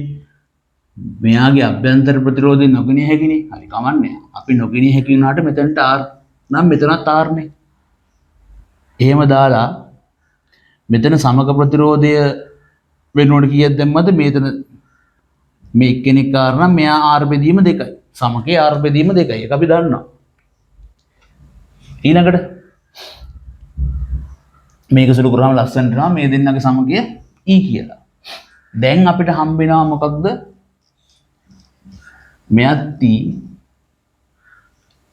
මෙයාගේ අභ්‍යන්තර ප්‍රතිරෝධය නොගිනිය හැකිනේ. හරි කමන්නේ. අපි නොගිනිය හැකි වුණාට මෙතනට R නම් මෙතනත් R නේ. එහෙම දාලා මෙතන සමග ප්‍රතිරෝධය වෙනකොට කීයක් දැම්මද? මෙතන මේ එක්කෙනෙක් R නම් මෙයා R බෙදීම 2යි. සමකේ R බෙදීම 2යි. ඒක අපි දන්නවා. ඊළඟට මේක සුළු කරාම ලස්සනට එනවා මේ දෙන්නගේ සමගය E කියලා. දැන් අපිට හම්බ වෙනවා මොකක්ද? මෙයත් T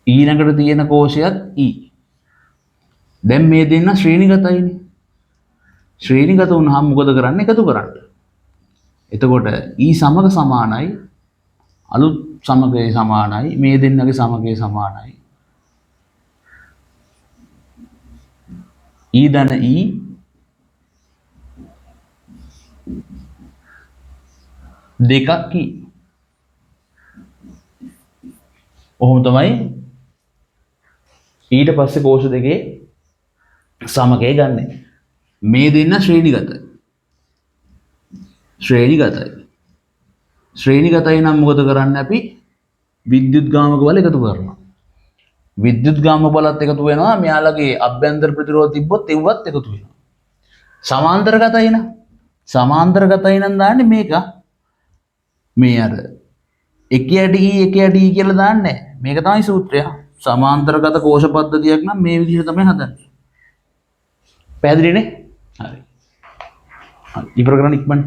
ඊළඟට තියෙන කෝෂයත් E. දැන් මේ දෙන්න ශ්‍රේණිගතයිනේ. ශ්‍රේණිගත වුණාම මොකද කරන්නේ? එකතු කරන්න. එතකොට E සමග සමානයි අලුත් සමගයේ සමානයි මේ දෙන්නගේ සමගයේ සමානයි E ධන E දෙකක් E. ඔහොම තමයි ඊට පස්සේ කෝෂ දෙකේ සමගය ගන්න. මේ දෙන්න ශ්‍රේණිගතයි. ශ්‍රේණිගතයි නම් මොකද කරන්නේ? අපි විද්‍යුත්ගාමක බල එකතු කරනවා. විද්‍යුත්ගාමක බලත් එකතු වෙනවා. මෙයාලගේ අභ්‍යන්තර ප්‍රතිරෝධ තිබ්බොත් ඒවත් එකතු වෙනවා. සමාන්තරගතයි නම් දාන්නේ මේක. මේ අර එකයට E එකයට E කියලා දාන්නේ. මේක තමයි සූත්‍රය. සමාන්තරගත කෝෂ පද්ධතියක් නම් මේ විදිහට තමයි හදන්නේ. පැහැදිලිනේ? හරි. ඉවර කරන්න ඉක්මනට.